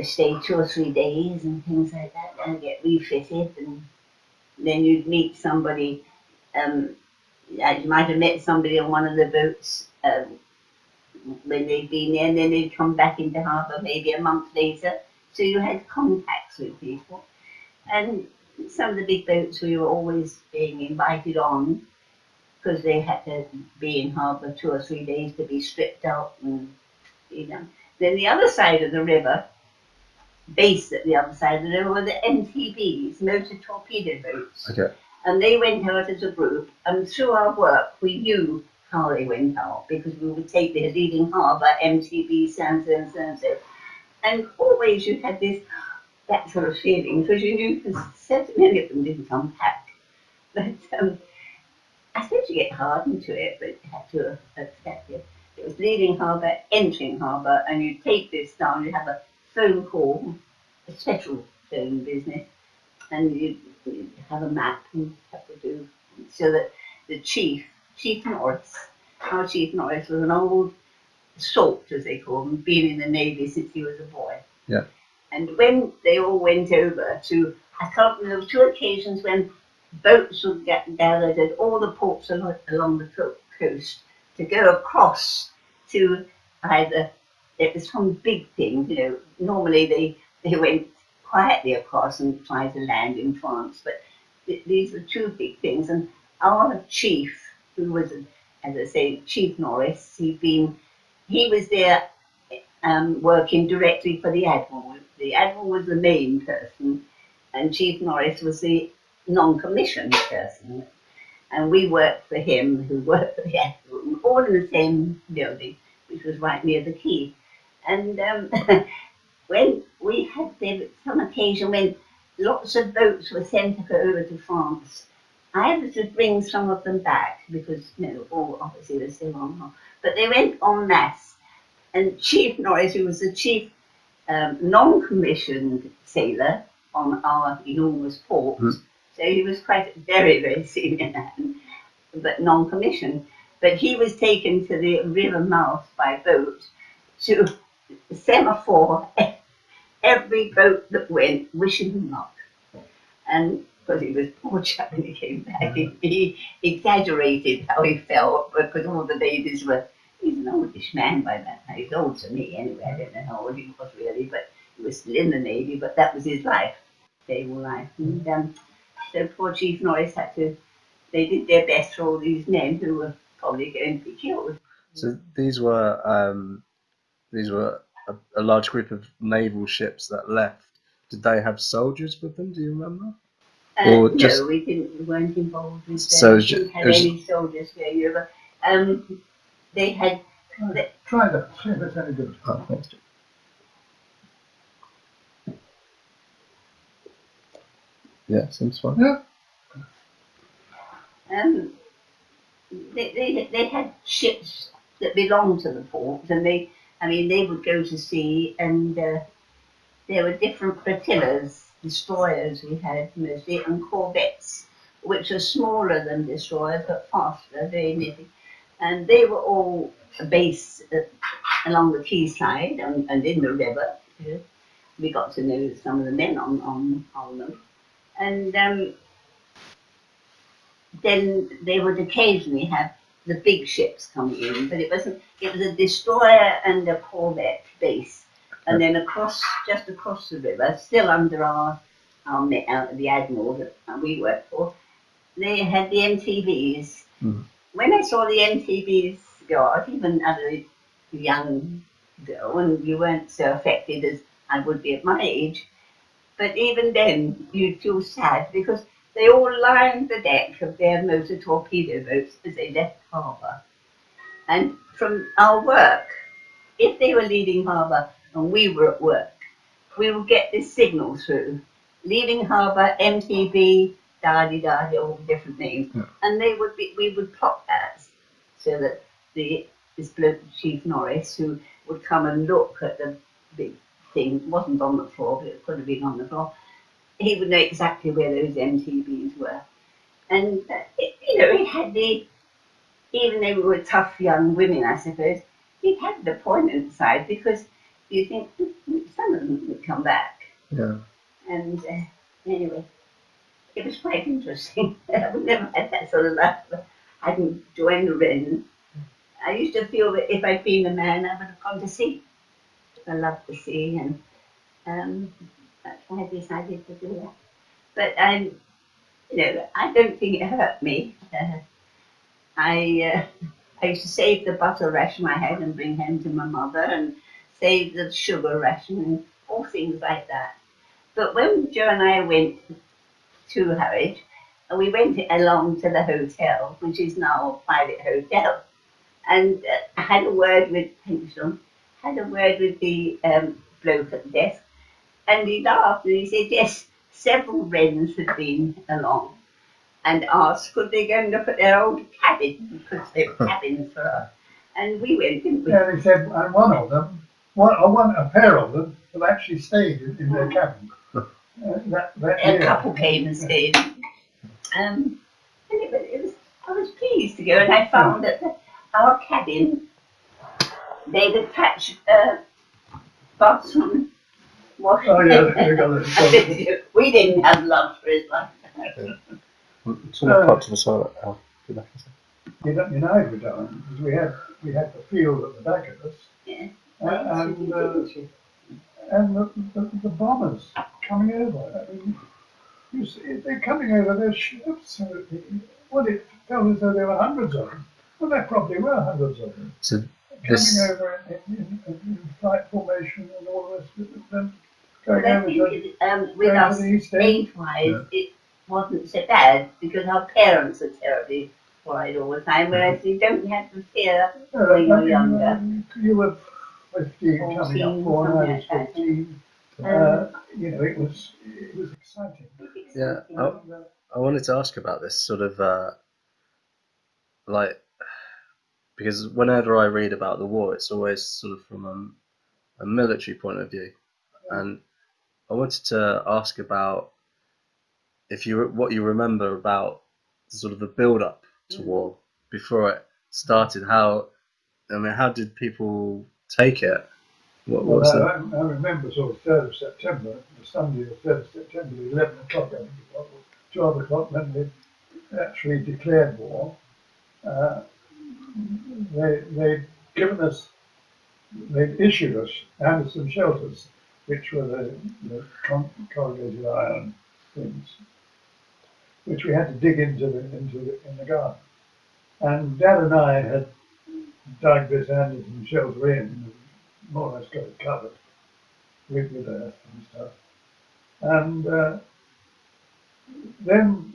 stay 2 or 3 days and things like that, and get refitted, and then you'd meet somebody. You might have met somebody on one of the boats. When they'd been there, and then they'd come back into harbour maybe a month later. So you had contacts with people. And some of the big boats we were always being invited on because they had to be in harbour 2 or 3 days to be stripped out and Then the other side of the river, based at the other side of the river, were the MTBs, motor torpedo boats. Okay. And they went out as a group, and through our work we knew how they went out, because we would take their leading harbour, MTB, Stansted, and always you had that sort of feeling, because you knew many of them didn't come back. But I suppose you get hardened to it, but you have to accept it. It was leaving harbour, entering harbour, and you take this down, you have a phone call, a special phone business, and you have a map and have to do, so that the Chief Norris, our Chief Norris was an old salt, as they call him, been in the Navy since he was a boy. Yeah. And when they all went over to, I can't remember, there were 2 occasions when boats would get gathered at all the ports along the coast to go across to either, it was some big thing, normally they went quietly across and tried to land in France, but these were 2 big things. And our chief, who was, as I say, Chief Norris, he was there working directly for the Admiral. The Admiral was the main person, and Chief Norris was the non-commissioned person. And we worked for him, who worked for the Admiral, all in the same building, which was right near the quay. And when we had some occasion when lots of boats were sent over to France, I had to bring some of them back because, all obviously were still on, but they went en masse. And Chief Norris, who was the chief non-commissioned sailor on our enormous port, so he was quite a very, very senior man, but non-commissioned. But he was taken to the river mouth by boat to semaphore every boat that went, wishing him luck. And because he was poor chap when he came back, he exaggerated how he felt because all the ladies were. He's an oldish man by that time. He's old to me anyway. I don't know how old he was really, but he was still in the Navy. But that was his life, naval life. And so poor Chief Norris had to. They did their best for all these men who were probably going to be killed. So these were a large group of naval ships that left. Did they have soldiers with them? Do you remember? Or no, we didn't. We weren't involved with them. So we didn't have any soldiers going over. They had. Try that. See if it's any good. Oh, thanks. Yeah, seems fine. Yeah. They had ships that belonged to the port, and they would go to sea, and there were different flotillas, destroyers we had mostly, and corvettes, which are smaller than destroyers but faster, very nifty. And they were all based along the quayside and in the river. We got to know some of the men on them. And then they would occasionally have the big ships coming in, but it was a destroyer and a corvette base. And then just across the river, still under the admiral that we worked for, they had the MTVs. When I saw the MTVs go out, even as a young girl, and you weren't so affected as I would be at my age, but even then you'd feel sad because they all lined the deck of their motor torpedo boats as they left harbour. And from our work, if they were leaving harbour and we were at work, we would get this signal through, leaving harbour, MTB, da-di-da-di, all different names. Yeah. And we would plot that so that this bloke, Chief Norris, who would come and look at the big thing, wasn't on the floor, but it could have been on the floor, he would know exactly where those MTBs were. And, he had even though we were tough young women, I suppose, he had the poignant side because you think some of them would come back. Yeah. And anyway, it was quite interesting. I would never had that sort of life. I hadn't joined the Wrens. I used to feel that if I'd been a man, I would have gone to sea. I loved the sea, and that's why I decided to do that. But I don't think it hurt me. I used to save the butter ration I had and bring home to my mother, and save the sugar ration and all things like that. But when Joe and I went to Harwich, we went along to the hotel, which is now a private hotel, and I had a word with the bloke at the desk, and he laughed and he said, yes, several Wrens had been along and asked could they go and look at their old cabin, because they were cabins for us. And we went, didn't we? Yeah, they said, and one of them, a pair of them have actually stayed in their cabin. A couple came and stayed. And I was pleased to go, and I found that our cabin, they'd attached bathroom wash. Oh yeah, we didn't have love for his life. It's all part of the toilet. You know we don't, because we had the field at the back of us. Yeah. And the bombers coming over. I mean, you see, they're coming over their ships. It felt as though there were hundreds of them. Well, there probably were hundreds of them. So coming over in flight formation and all the rest of it. Then going over with us, age-wise, it wasn't so bad because our parents are terribly worried all the time, whereas you don't have to fear when you're younger. When 15, coming up 4, and I was 15. You know, it was exciting. Yeah, I wanted to ask about this sort of like, because whenever I read about the war, it's always sort of from a military point of view, and I wanted to ask about what you remember about sort of the build up to war before it started. How did people take it? What Well, was I remember sort of 3rd of September, the Sunday of 3rd of September, 11 o'clock, I think it was, or 12 o'clock, when they actually declared war. They'd given us, they'd issued us Anderson shelters, which were the corrugated iron things, which we had to dig in the garden. And Dad and I had dug this Anderson shelter in, and more or less got it covered with earth and stuff. And then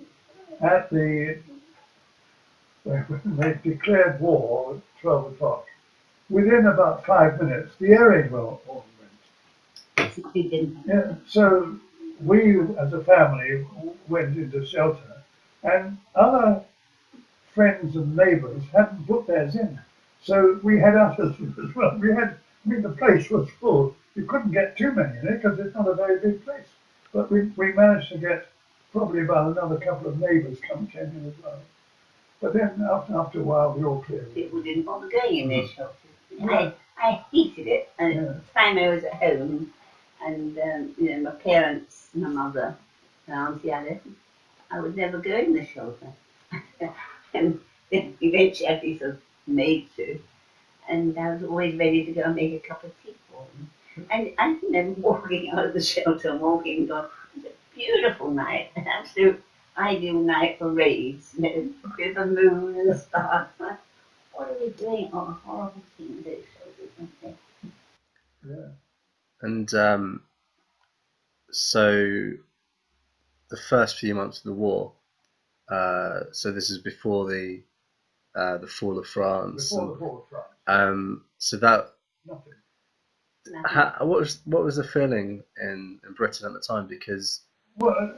when they declared war at 12 o'clock, within about 5 minutes, the air raid went. Yeah, so we, as a family, went into shelter, and other friends and neighbours hadn't put theirs in. So we had others as well. The place was full. You couldn't get too many in it because it's not a very big place. But we managed to get probably about another couple of neighbours came in as well. But then after a while, we all cleared. People didn't bother going in their shelters. Yeah. I hated it. And at the time I was at home, and my parents, my mother, Auntie Alice, I would never go in the shelter. And then eventually I was sort of made to. And I was always ready to go and make a cup of tea for them. And I remember walking out of the shelter and walking and going, it was a beautiful night, an absolute ideal night for raids, with the moon and the stars. What are we doing? Oh, horrible things, those shelters, aren't they? Yeah. And so the first few months of the war, so this is before the fall of France. Before the fall of France. So that Nothing. what was the feeling in Britain at the time? Because well,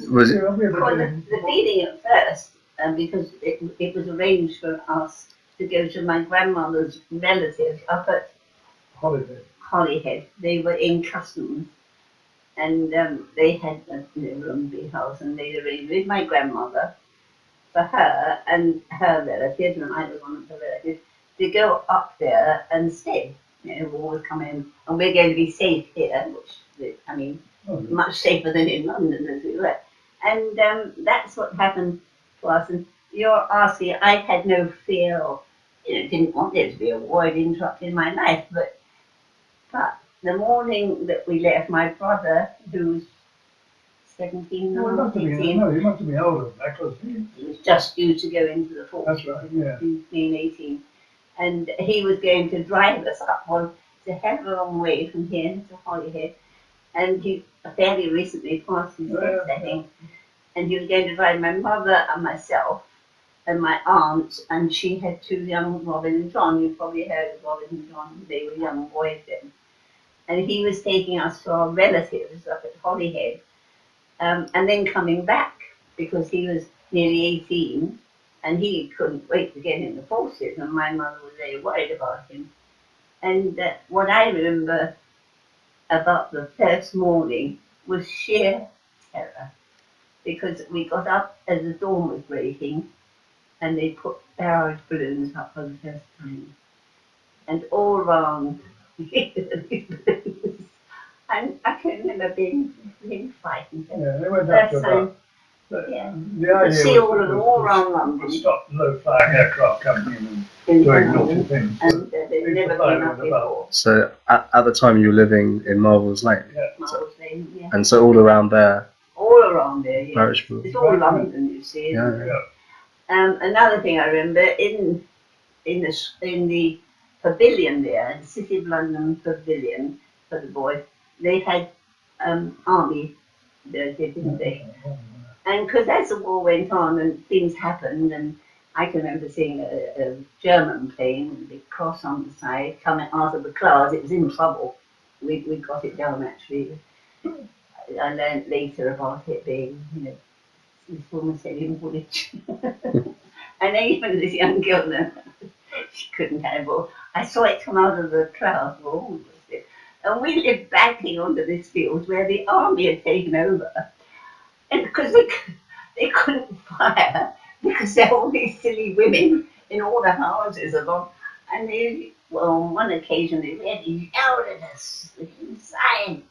was it? Well, the feeling at first, because it was arranged for us to go to my grandmother's relatives up at Holyhead. They were in customs, and they had a room big house, and they arranged with my grandmother for her and her relatives, and I was one of the relatives, to go up there and stay. War was coming, and we're going to be safe here, which much safer than in London as we were. And that's what happened to us. And you're asking, I had no fear of, didn't want there to be a war. It interrupted my life. But the morning that we left, my brother, who's 17 now, he must have been older than that, because he was just due to go into the force. That's right, yeah. In 18. And he was going to drive us up it's a hell of a long way from here to Holyhead. And he fairly recently passed his test, I think. And he was going to drive my mother and myself and my aunt, and she had 2 young Robin and John. You probably heard of Robin and John. They were young boys then. And he was taking us to our relatives up at Holyhead, and then coming back because he was nearly 18 and he couldn't wait to get in the forces, and my mother was very worried about him. And what I remember about the first morning was sheer terror, because we got up as the dawn was breaking and they put barrage balloons up for the first time. And all round, and I can remember being really frightened. Yeah, they went up to about. The idea see all around London. Stop low-flying aircraft coming in and doing naughty things. And they've never been up before. So at the time you were living in Marvel's Lane? Yeah. Marvel's Lane, yeah. And so all around there? All around there, yeah. It's all London, you see. Yeah. Another thing I remember, in the pavilion there, the City of London pavilion for the boys, they had army there, didn't they? And because as the war went on and things happened, and I can remember seeing a German plane with a big cross on the side coming out of the clouds. It was in trouble. We got it down actually. I learned later about it being, this woman said in Woolwich. And even this young girl, she couldn't handle. I saw it come out of the clouds. Oh, and we lived backing onto this field where the army had taken over. And because they couldn't fire, because there were all these silly women in all the houses along. And on one occasion, they really yelled at us inside.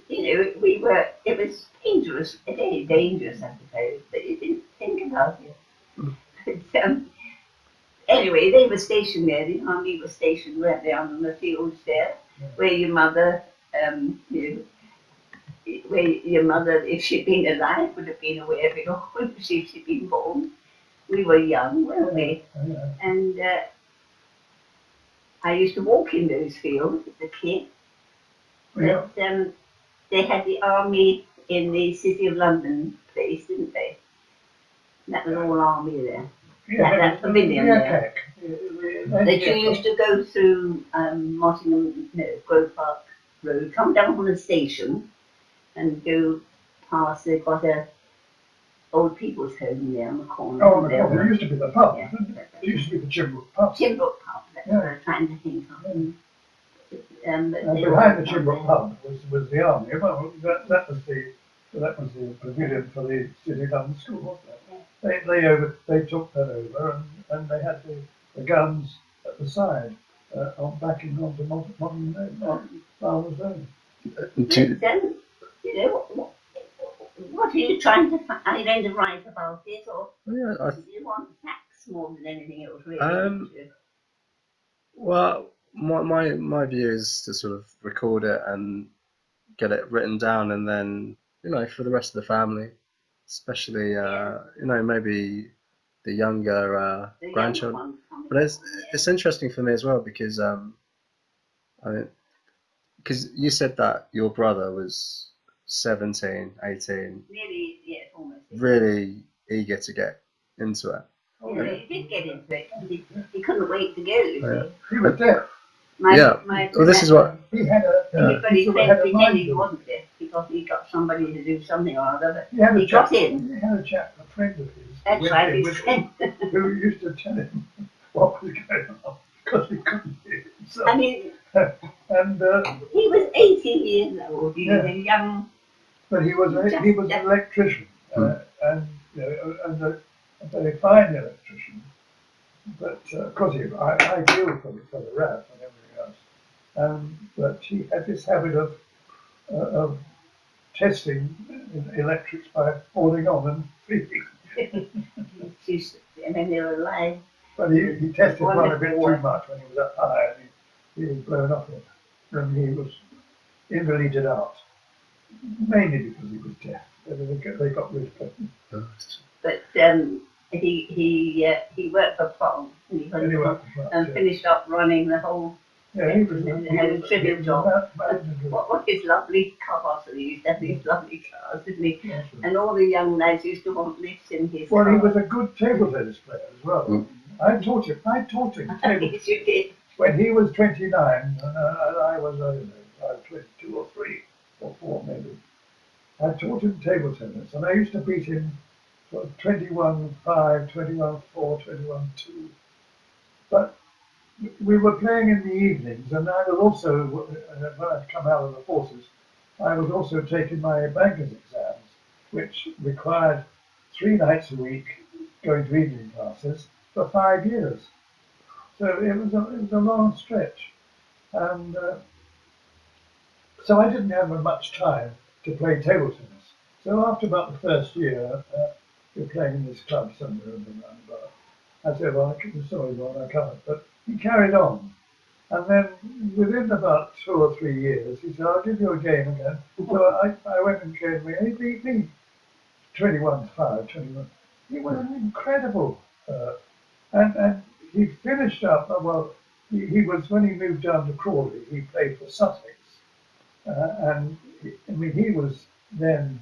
It was dangerous, very dangerous, I suppose, but you didn't think about it. But, anyway, they were stationed there, the army was stationed right there on the fields there, where your mother, where your mother, if she'd been alive, would have been aware of it all, if she'd been born. We were young, weren't we? And I used to walk in those fields as a kid. But they had the army in the City of London place, didn't they? That was all army there. That pavilion there. That you used to go through Grove Park Road, come down from the station and go past, they've got a old people's home there on the corner. Oh, on the corner. There used to be the pub. Yeah. There used to be the Chimbrook pub. Chimbrook pub, that's what I was trying to think of. And behind the Chimbrook pub was the army. Well, that was the pavilion for the City of London School, wasn't it? They took that over and they had the guns at the side, backing onto Farmers Road. What are you trying to find? Are you going to write about it, or do you want facts more than anything else, really? Well, my view is to sort of record it and get it written down, and then for the rest of the family, especially maybe the younger grandchildren. But it's interesting for me as well because because you said that your brother was 17, 18, really, almost really eager to get into it. He did get into it. He couldn't wait to go. He was deaf. Well, this is what he had. But he pretended he wasn't deaf because he got somebody to do something or other. But he got in. He had a friend of his. That's right, his friend. Who used to tell him what was going on because he couldn't hear himself. I mean, and he was 18 years old. He was a young. But he was an electrician, and a very fine electrician. But of course, ideal for the RAF and everything else. But he had this habit of testing electrics by falling on and feeding. And then they were alive. But he tested one a bit too much when he was up high, and he was blown off it. And he was invalidated out, mainly because he was deaf. They got rid of him. But he worked for Plum and finished up running the whole. Yeah, he was a tribute job. What was his lovely car? So he used to have these lovely cars, didn't he? Yes, and all the young lads used to want lifts in his car. Well, he was a good table tennis player as well. I taught him table yes, you did. When he was 29 and I was 22 or 3 or 4 maybe. I taught him table tennis and I used to beat him 21-5, 21-4, 21-2. But we were playing in the evenings, and I was also, when I'd come out of the forces, I was also taking my banker's exams, which required 3 nights a week going to evening classes for 5 years. So it was a long stretch, and so I didn't have much time to play table tennis. So after about the first year, you're playing in this club somewhere in the roundabout. I said, well, sorry, Ron, I can't. But he carried on. And then within about 2 or 3 years, he said, I'll give you a game again. So I went and trained me, and he beat me 21-5, 21. He was an incredible. And he finished up, he was, when he moved down to Crawley, he played for Sussex. He was then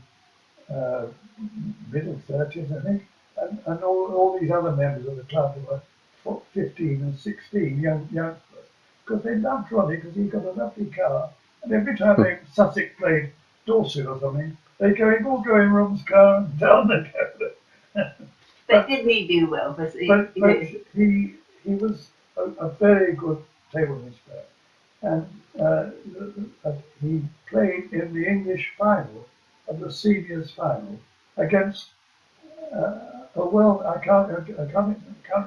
middle 30s, I think, and all these other members of the club who were 15 and 16, youngsters, because they loved Ronnie because he got a lovely car, and every time Sussex played Dorset or something, they all go in Ron's car and down they go. But didn't he do well? But he was a very good table tennis player, and he played in the English final of the seniors final against I can't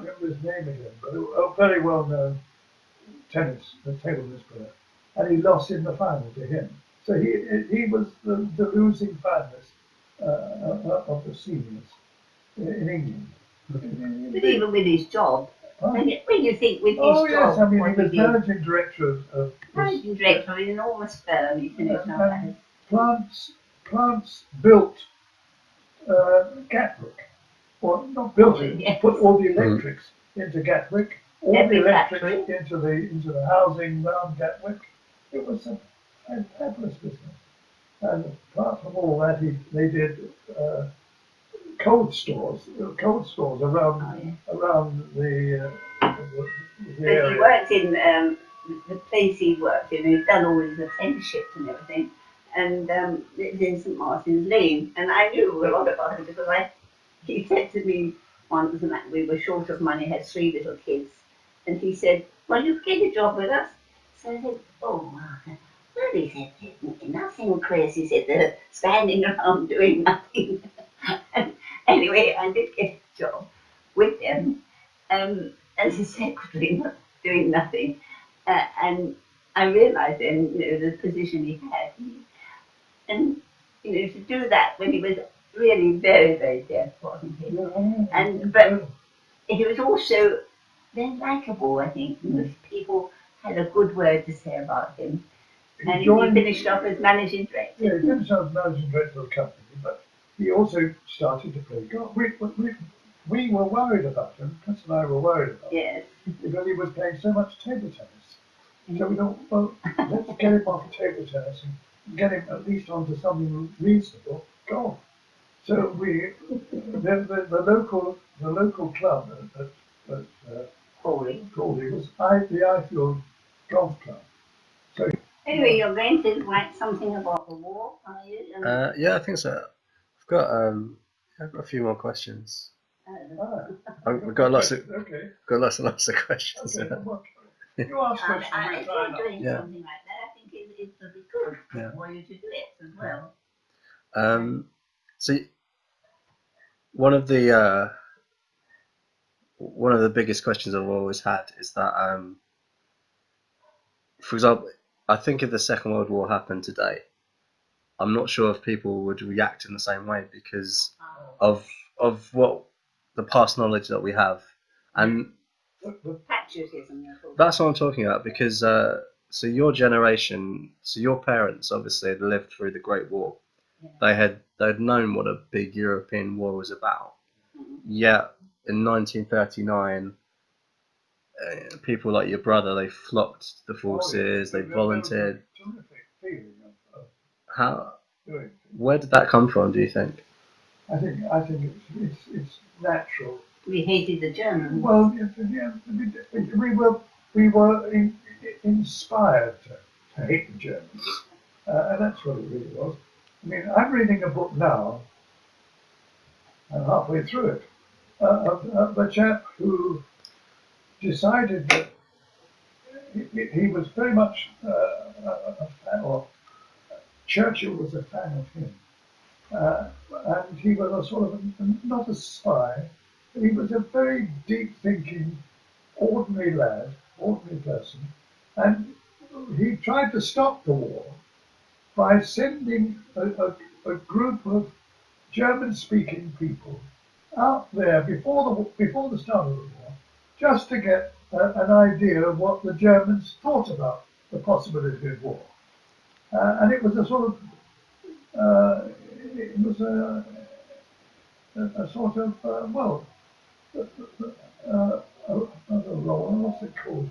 remember his name again, but a very well known table tennis player, and he lost in the final to him. So he was the losing finalist of the seniors in England. But even with his job, when you think with his oh job, yes, I mean what he was he did, managing director of managing director of an enormous firm, he finished up as. plants built Gatwick. Well, not built it, Yes. put all the electrics into Gatwick, all Every the electrics factory. into the housing around Gatwick. It was a fabulous business. And apart from all that, they did cold stores around the But area. he worked in the place he worked in. He'd done all his apprenticeships and everything, and lived in St Martin's Lane. And I knew a lot about him because he said to me once that we were short of money, had 3 little kids, and he said, "Well, you get a job with us." So I said, "Oh, well," he said, "Nothing, Chris." He said, "They're standing around doing nothing." And anyway, I did get a job with them as a secretary, doing nothing. And I realised then, the position he had. And, to do that when he was really very, very deaf, wasn't he? But he was also very likeable, I think. Most people had a good word to say about him. And he finished off as managing director. Yeah, he finished off as managing director of the company, but he also started to play golf. We were worried about him, Chris and I were worried about him, because he was playing so much table tennis. So we thought, well, let's get him off table tennis and get him at least onto something reasonable, golf. So the local club at Crawley was the Ifield Golf Club. So anyway, you're going to write something about the war, are you? Yeah, I think so. I've got a few more questions. We've got lots of questions. Okay, you ask questions. I enjoy doing something like that. I think it would be good for you to do it as well. So one of the biggest questions I've always had is that, for example, I think if the Second World War happened today, I'm not sure if people would react in the same way because of what the past knowledge that we have, and patriotism. That's what I'm talking about because so your generation, so your parents obviously had lived through the Great War. Yeah. They'd known what a big European war was about. Mm-hmm. Yet in 1939, people like your brother, they flocked to the forces, they volunteered. Where did that come from, do you think? I think it's natural. We hated the Germans. Well, we were inspired to hate the Germans, and that's what it really was. I mean, I'm reading a book now. I'm halfway through it. Of a chap who decided that he was very much a fan, or Churchill was a fan of him. And he was a sort of, not a spy, but he was a very deep-thinking, ordinary lad, ordinary person. And he tried to stop the war by sending a group of German-speaking people out there before the start of the war, just to get an idea of what the Germans thought about the possibility of war. And it was a sort of it was a sort of what's it called?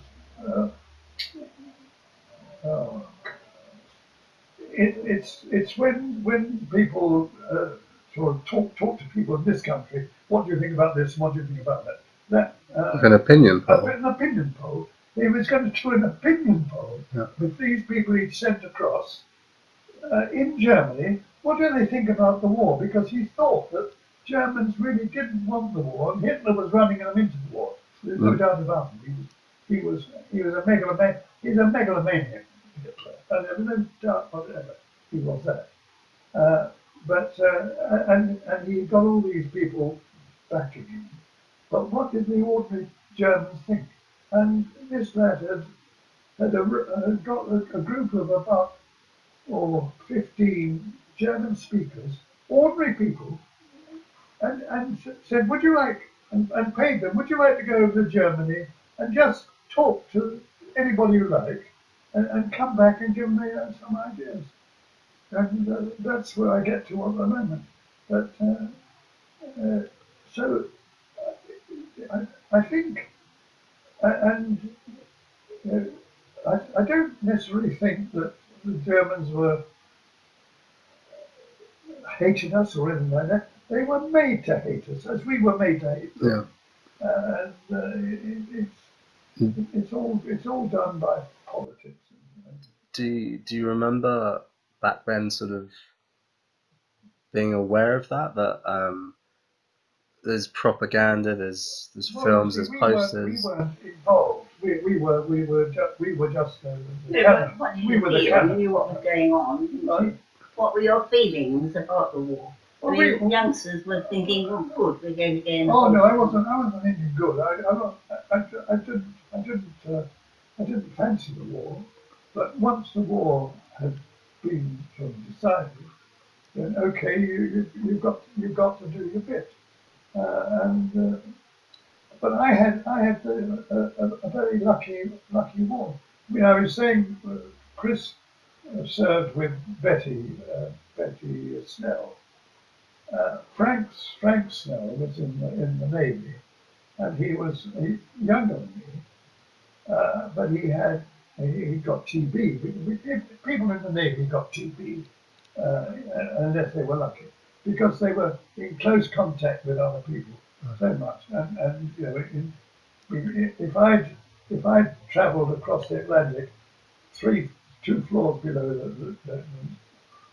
It's when people sort of talk to people in this country what do you think about this? What do you think about that? That Like an opinion poll. an opinion poll. He was going to do an opinion poll with these people he'd sent across in Germany. What do they think about the war? Because he thought that Germans really didn't want the war, and Hitler was running them into the war. There's no doubt about him. He was a megalomaniac. He's a megalomaniac, Hitler, and there was no doubt whatever he was that. And he got all these people back again. But what did the ordinary Germans think? And this lad had got a group of about 15 German speakers, ordinary people, and said, would you like, and paid them, would you like to go over to Germany and just talk to anybody you like and come back and give me some ideas? And that's where I get to at the moment. But so I think, and I don't necessarily think that the Germans hated us or anything like that. They were made to hate us, as we were made to hate them. It's all done by politics. Do you remember back then sort of being aware of that there's propaganda, there's films, there's posters? We weren't involved. We were just the we were the canon. You knew what was going on. What were your feelings about the war? Well, youngsters were thinking, "Oh, good, we're going to get in." Oh no, I wasn't thinking good. I didn't fancy the war, but once the war had been sort of decided, then okay, you've got to do your bit. But I had a very lucky war. I mean, I was saying, Chris served with Betty Snell. Frank Snell was in the Navy, and he was younger than me, but he got TB. People in the Navy got TB unless they were lucky, because they were in close contact with other people so much. And you know, if I'd travelled across the Atlantic, two floors below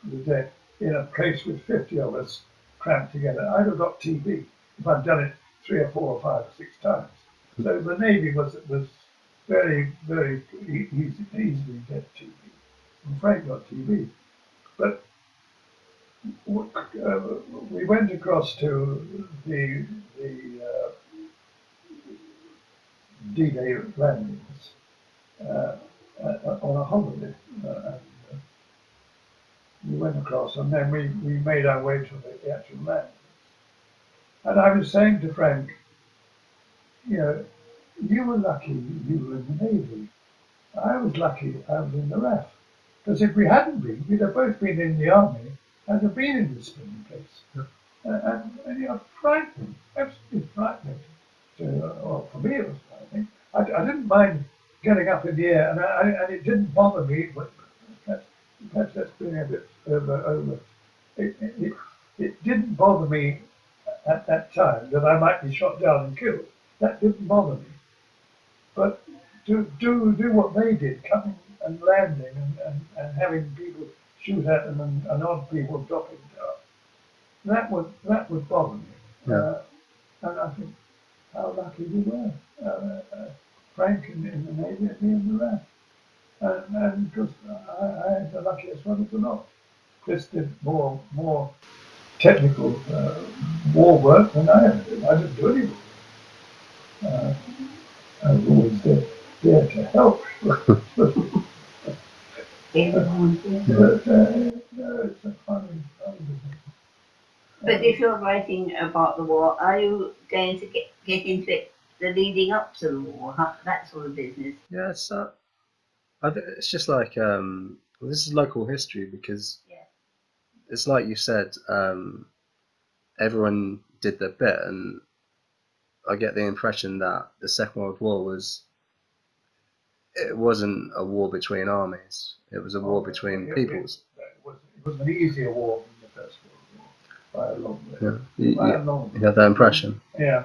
the deck, in a place with 50 of us cramped together, I'd have got TB if I'd done it 3 or 4 or 5 or 6 times. So the Navy was very easily get TB. And Frank got TB, but we went across to the D-Day landings on a holiday. We went across, and then we made our way to the actual landings. And I was saying to Frank, you know, you were lucky you were in the Navy. I was lucky I was in the RAF. Because if we hadn't been, we'd have both been in the Army and have been in this spinning place. Yeah. And you know, frightening, absolutely frightening. Well, for me it was frightening. I didn't mind getting up in the air, and it didn't bother me. But perhaps that's being a bit over. It didn't bother me at that time that I might be shot down and killed. That didn't bother me. But to do what they did, coming and landing and having people shoot at them and odd people dropping down, that would bother me. Yeah. And I think how lucky we were. Frank in the Navy and me in the RAF. And because I had the luckiest one of the lot. Chris did more technical war work than I ever did. I didn't do any war. I was always there to help. But it's a funny business. But if you're writing about the war, are you going to get into it the leading up to the war, that sort of business? Yeah, so I think it's just like this is local history, because it's like you said, everyone did their bit, and I get the impression that the Second World War it wasn't a war between armies, it was a war between peoples. It was an easier war than the First World War. by a long way. Yeah. You, By a you, long way. you had that impression. Yeah,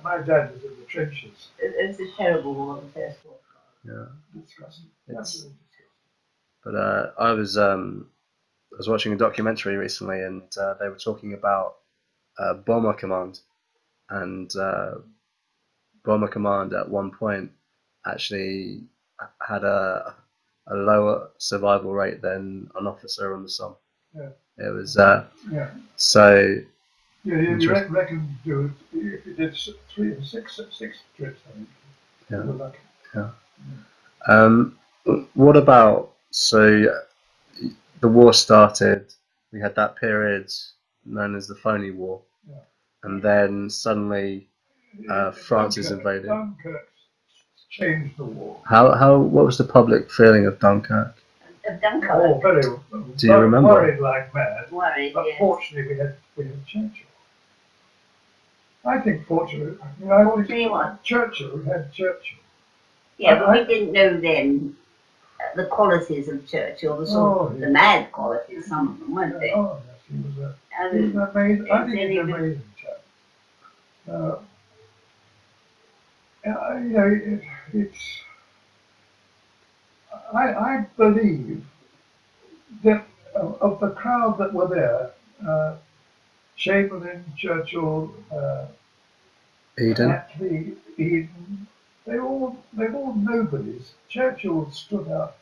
my dad was in the trenches. It's a terrible war, the First War. Yeah. Disgusting. It's, Absolutely disgusting. but I was watching a documentary recently, and they were talking about Bomber Command, and Bomber Command at one point actually had a lower survival rate than an officer on the Somme. Yeah. It was Yeah. so. Yeah, you reckon do it if you did 3 or 6 trips, I think. Yeah. You were lucky. Yeah. What about the war started? We had that period known as the Phony War, Yeah. and then suddenly France is invaded. Dunkirk changed the war. What was the public feeling of Dunkirk? Of Dunkirk. Oh, very. Do you remember? Worried like mad. Worried, But yes. fortunately, we had Churchill. I think fortunately, Churchill. We had Churchill. Yeah, but we didn't know then the qualities of Churchill, the mad qualities, some of them, weren't they? Oh, yes, he was an amazing. I think he's an amazing chap. You know, it's. I believe that of the crowd that were there, Chamberlain, Churchill, Attlee, Eden, they're all nobodies. Churchill stood out.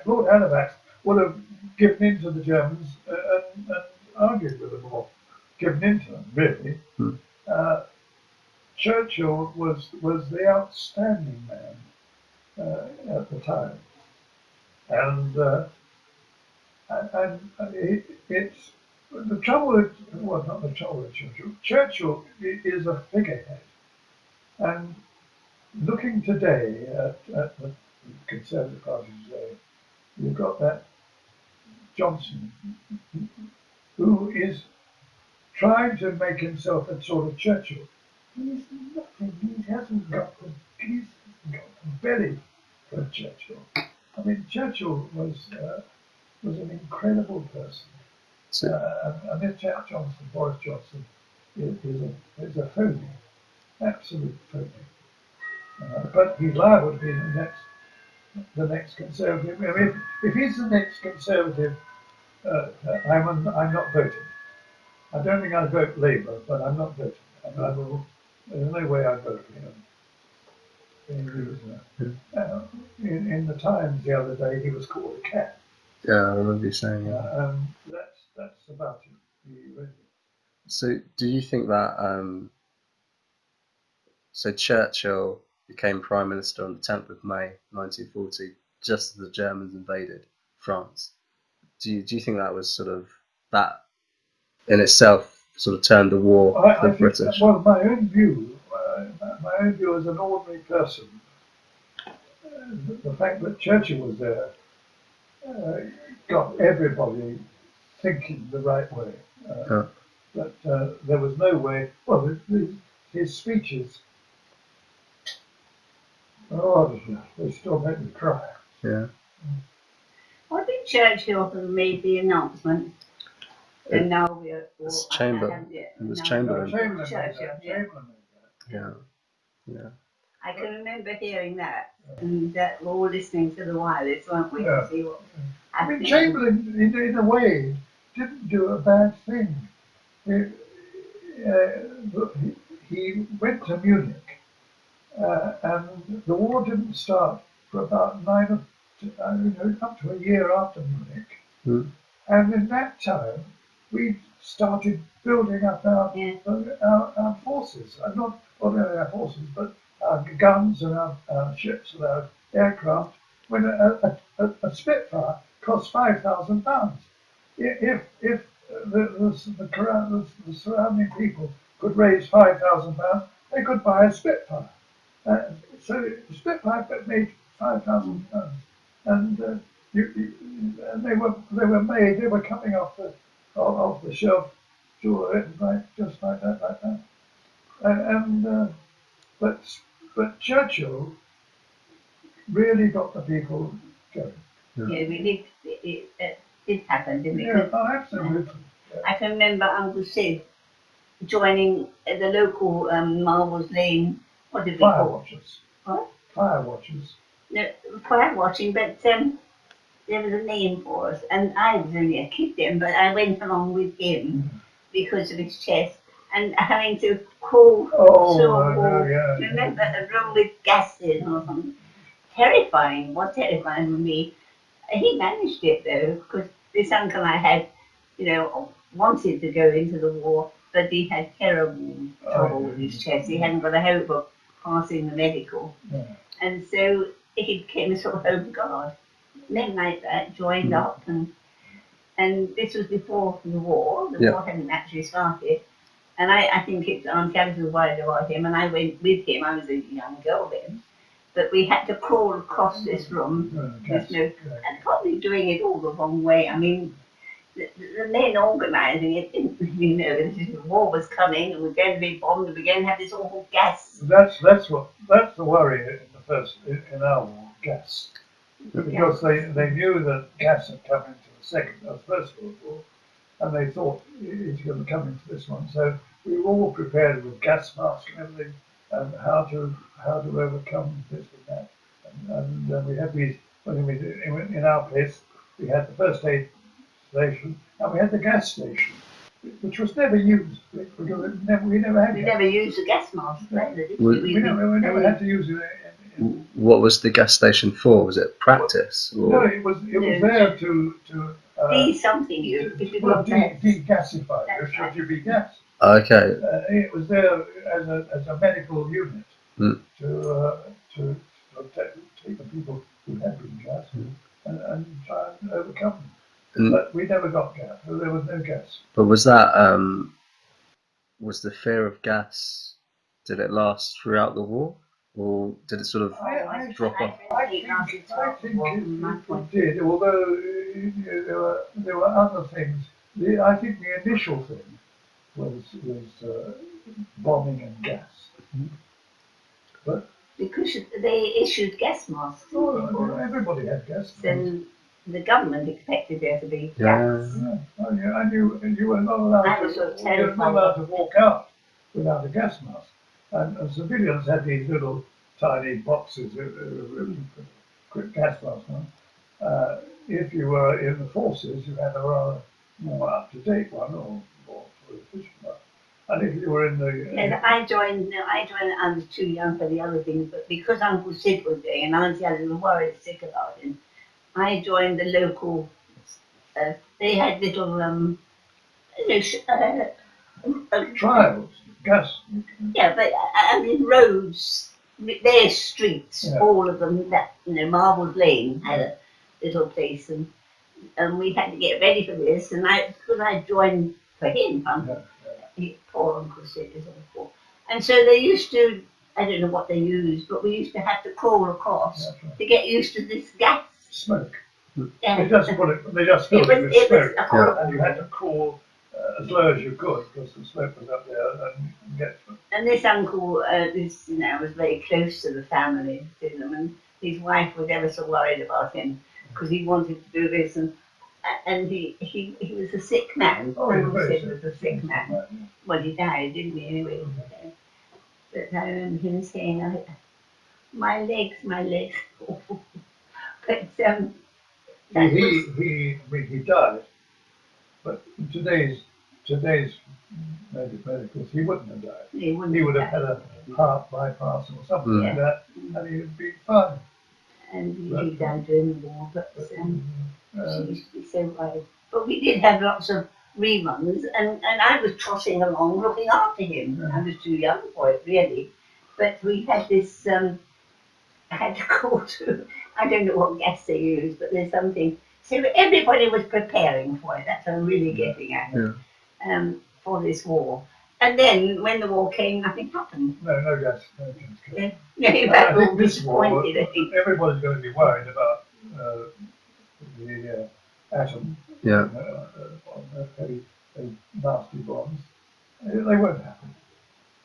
Lord Halifax would have given in to the Germans and argued with them, or given in to them, really. Churchill was the outstanding man at the time, and it's the trouble with, well, not the trouble with Churchill. Churchill is a figurehead, and looking today at the Conservative Party today, you've got that Johnson, who is trying to make himself a sort of Churchill. He's nothing. He hasn't got the belly for Churchill. I mean, Churchill was an incredible person. And this chap Johnson, Boris Johnson, is a phony, absolute phony. But he's liable to be the next Conservative. I mean, if he's the next Conservative, I'm not voting. I don't think I'd vote Labour, but I'm not voting. There's no way I'd vote for him. In the Times the other day, he was called a cat. Yeah, I remember you saying that. That's about it. So, do you think that so Churchill became Prime Minister on the 10th of May 1940, just as the Germans invaded France? Do you think that was sort of that in itself sort of turned the war for the British? Well, my own view as an ordinary person, the fact that Churchill was there got everybody thinking the right way. But there was no way. Well, his speeches, they still make me cry. Yeah. Why did Churchill have made the announcement? And now we're Chamberlain. It was Chamberlain. Churchill. Yeah. I can remember hearing that, and that we're all listening to the wireless, weren't we, to see what I mean, Chamberlain, in a way, didn't do a bad thing. He went to Munich, and the war didn't start for about up to a year after Munich. And in that time, we started building up our forces, not only our forces, but our guns and our ships and our aircraft. When a Spitfire cost £5,000, if the surrounding people could raise £5,000, they could buy a Spitfire. So the Spitfire made £5,000, and they were made. They were coming off the shelf, just like that. But Churchill really got the people going. Yeah, we did. It did happen, didn't it? Yeah, absolutely. I can remember Uncle Sid joining the local Marbles Lane, what did we Fire call watchers. What? Fire watchers. it? Fire watching, but there was a name for us, and I was only a kid then, but I went along with him because of his chest and having to crawl through a wall. Yeah. Remember a room with gas in or something? Terrifying, what terrifying for me. He managed it though, because this uncle I had, wanted to go into the war, but he had terrible trouble with his chest. He hadn't got a hope of passing the medical. Yeah. And so he became a sort of home guard. Men like that joined up, and this was before the war. The war hadn't actually started. And I think Aunt Alice was worried about him, and I went with him. I was a young girl then. But we had to crawl across this room, and probably doing it all the wrong way. I mean, the men organising it didn't really know that the war was coming, and we're going to be bombed, and we're going to have this awful gas. That's the worry in our war, gas. Because they knew that gas had come into the First World War, and they thought it's going to come into this one. So we were all prepared with gas masks and everything, and how to overcome this and that. And we had these. In our place, we had the first aid station, and we had the gas station, which was never used because we never had. We never used the gas mask. We never had to use it. What was the gas station for? Was it practice? No, it was there to something you degasify you should you be gassed. Okay. It was there as a medical unit to take the people who had been gassed and try and overcome them. But we never got gas. So there was no gas. But was that was the fear of gas? Did it last throughout the war, or did it sort of drop off? I think it did. Although there were other things. I think the initial thing was bombing and gas. But because they issued gas masks. Everybody had gas masks. Then the government expected there to be gas. And you were not allowed to walk out without a gas mask. And civilians had these little tiny boxes with quick gas mask on. If you were in the forces, you had a rather more up-to-date one or more efficient one. And if you were in the... I joined, I was too young for the other things, but because Uncle Sid was there and Auntie Alice was worried sick about him, I joined the local, they had little, trials, gas. Yeah, but I mean roads, their streets, all of them, that, Marbles Lane had a little place, and we had to get ready for this, and because I joined for him, poor Uncle Sid is awful. And so they used to, I don't know what they used, but we used to have to crawl across to get used to this gas. Smoke. Yeah. They just filled it with smoke, and you had to crawl as low as you could because the smoke was up there and get. And this uncle, was very close to the family, to them, and his wife was ever so worried about him because he wanted to do this, and he was a sick man. Uncle Sid was a sick man. Well, he died, didn't he? Anyway. But I remember him saying, "My legs." But he died. But in today's medicals, he wouldn't have died. He would have had a heart bypass or something like that, and he would be fine. And he died during the war, but she used to be so worried. But we did have lots of reruns, and I was trotting along looking after him. I was too young for it, really. But we had this, I had to call to, I don't know what gas they used, but there's something. So everybody was preparing for it. That's what I'm really getting at, for this war. And then when the war came, nothing happened. No gas. No, all disappointed. I think everybody's going to be worried about the atom. Heavy nasty bombs. They won't happen.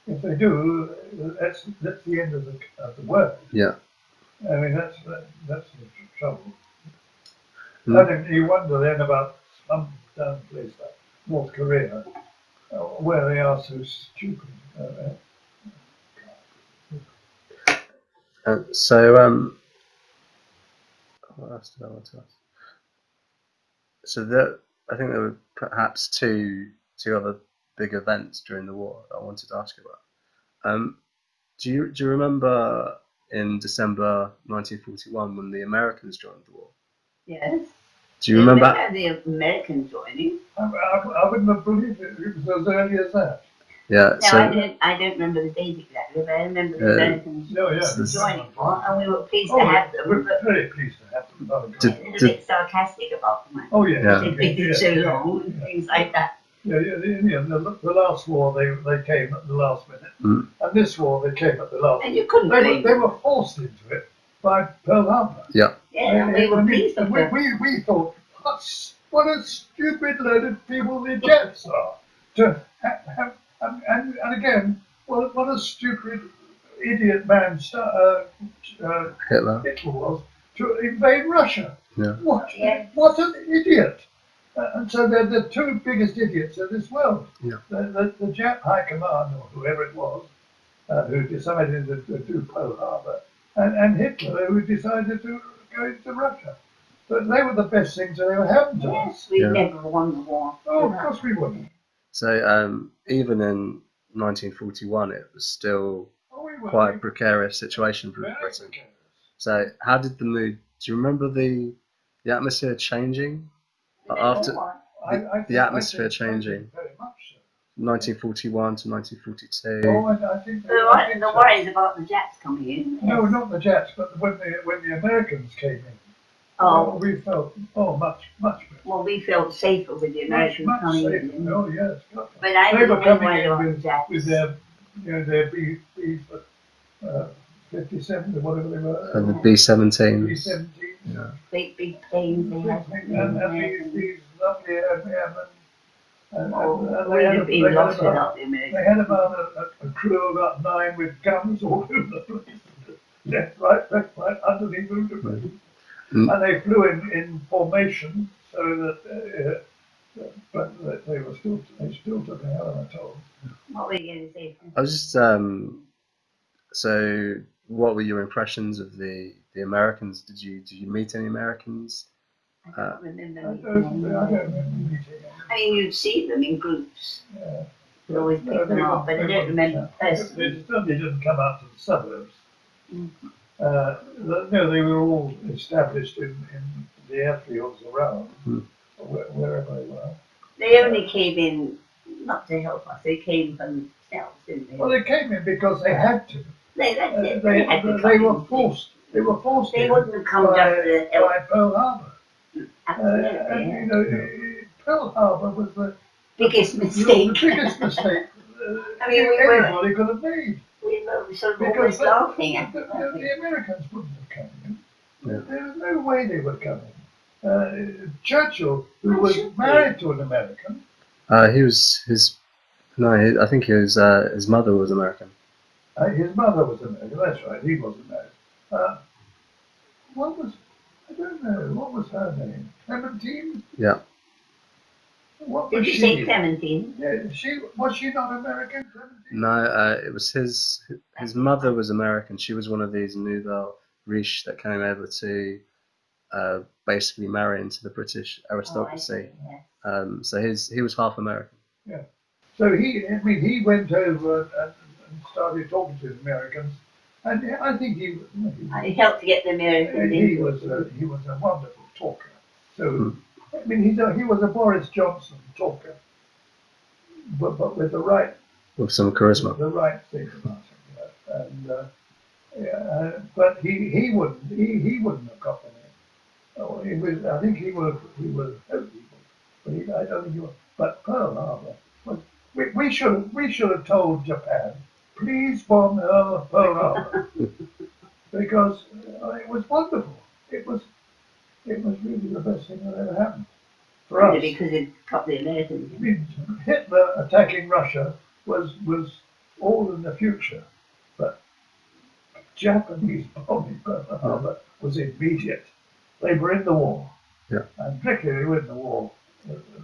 If they do, that's the end of the world. Yeah. I mean that's the trouble. And you wonder then about some damn place like North Korea, where they are so stupid. What else did I want to ask? So there, I think there were perhaps two other big events during the war that I wanted to ask you about. Do you remember in December 1941 when the Americans joined the war? Yes. Do you remember? The Americans joining? I wouldn't have believed it was as early as that. Yeah. No, So I don't remember the date exactly, but I remember the Americans joining war, and we were pleased to have them. We're very pleased to have them. A bit sarcastic about them. Oh yeah. They've been so long and things like that. The last war they came at the last minute, and this war they came at the last. And you couldn't believe they were forced into it by Pearl Harbor. Yeah. Yeah, and we were pleased with them. We thought, what a stupid load of people the Jets are to have and again, what a stupid idiot man Hitler was to invade Russia. Yeah. What an idiot! And so they're the two biggest idiots of this world. Yeah. The Jap High Command, or whoever it was, who decided to do Pearl Harbor, and Hitler, who decided to go into Russia. But they were the best things that ever happened to us. Yes, we never won the war. Oh, of course we wouldn't. So even in 1941, it was still quite a precarious situation for Britain. So how did the mood? Do you remember the atmosphere changing after the atmosphere changing? Very much so. 1941 to 1942. Oh, I think the worries about the Japs coming in. Yes. No, not the Jats, but when the Americans came in. Oh, we felt much better. Well, we felt safer with the Americans much coming safer. in. Oh yes, But I they were don't know coming why they in were with Japs. their B 57 or whatever they were. And the B-17s. B-17. Yeah. Big planes they had. And these lovely airmen. We'd have been lost without the Americans. They had about a crew of about 9 with guns all over the place. Left, right, underneath the And they flew in formation, so that, but they still took a hell of a toll. What were you going to say? I was just so what were your impressions of the Americans? Did you meet any Americans? I don't remember. I don't remember meeting them. I mean, you'd see them in groups. Yeah. You'd always pick them up, but I don't remember personally. They certainly didn't come out to the suburbs. Mm-hmm. No, they were all established in the airfields around, wherever they were. They only came in, not to help us, they came from themselves, didn't they? Well, they came in because they had to. They had to They were forced. They were forced. They wouldn't have come just to help. by Pearl Harbor. Absolutely. Pearl Harbor was the biggest mistake. The biggest mistake I mean, anybody could have made. We were sort of always laughing at it. The Americans wouldn't have come in. Yeah. There was no way they would come in. Churchill, who was married to an American. I think his mother was American. His mother was American. That's right. He wasn't married. I don't know. What was her name? Clementine? Yeah. What Did was you say Clementine? Yeah, was she not American? Clementine? No, it was his mother was American. She was one of these Naval riche that came over to basically marry into the British aristocracy. So he was half American. Yeah. So he went over and started talking to the Americans, and I think he helped to get the Americans. He was a wonderful talker. So I mean, he was a Boris Johnson talker, but with the right, with some charisma, the right thing about him. And but he wouldn't have got the name. I think he was evil, but I don't think he was. But Pearl Harbor, we should have told Japan, please bomb Pearl Harbor, because it was wonderful. It was really the best thing that ever happened for us. Because it got the Americans. I mean, Hitler attacking Russia was all in the future, but Japanese bombing Pearl Harbor was immediate. They were in the war, and particularly when the war,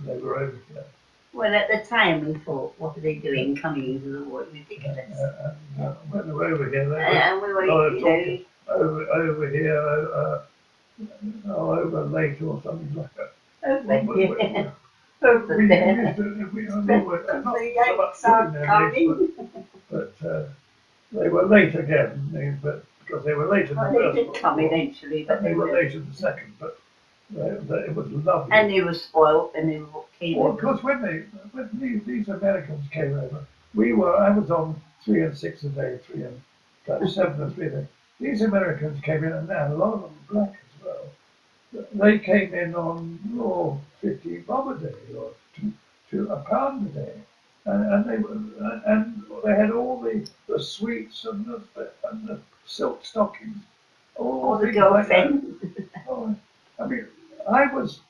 they were over here. Well, at the time we thought, what are they doing coming into the war? It's ridiculous. When they were over here, And we were, talking over here, over late or something like that. But they were late again, because they were late in the well, first they did come war, eventually, but and they were late in the second, but it was lovely. And they were spoilt, and they came Well, of course, when these Americans came over, I was on 3 and 6 a day, 3 and 7 and 3 a day. These Americans came in, and a lot of them were black as well. They came in on 50 bob a day, or to a pound a day, and they had all the sweets and the silk stockings, all the things like that. girlfriends. Oh, I mean, I was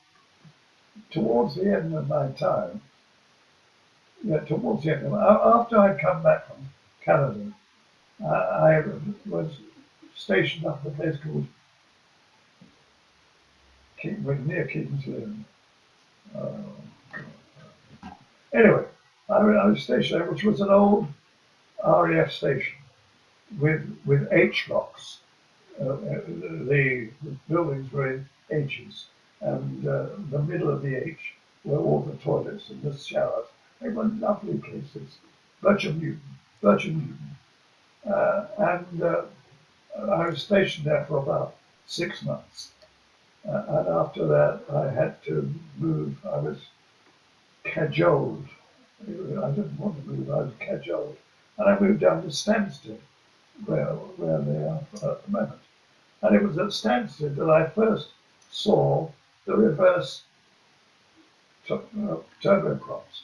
towards the end of my time. Towards the end, after I'd come back from Canada, I was stationed up at a place called near King's Lynn. Anyway, I was stationed there, which was an old RAF station with H blocks. The buildings were in H's, and the middle of the H were all the toilets and the showers. They were lovely places. Bircham Newton. And I was stationed there for about 6 months. And after that, I had to move. I was cajoled. I didn't want to move, I was cajoled. And I moved down to Stansted, where they are at the moment. And it was at Stansted that I first saw the reverse turboprops,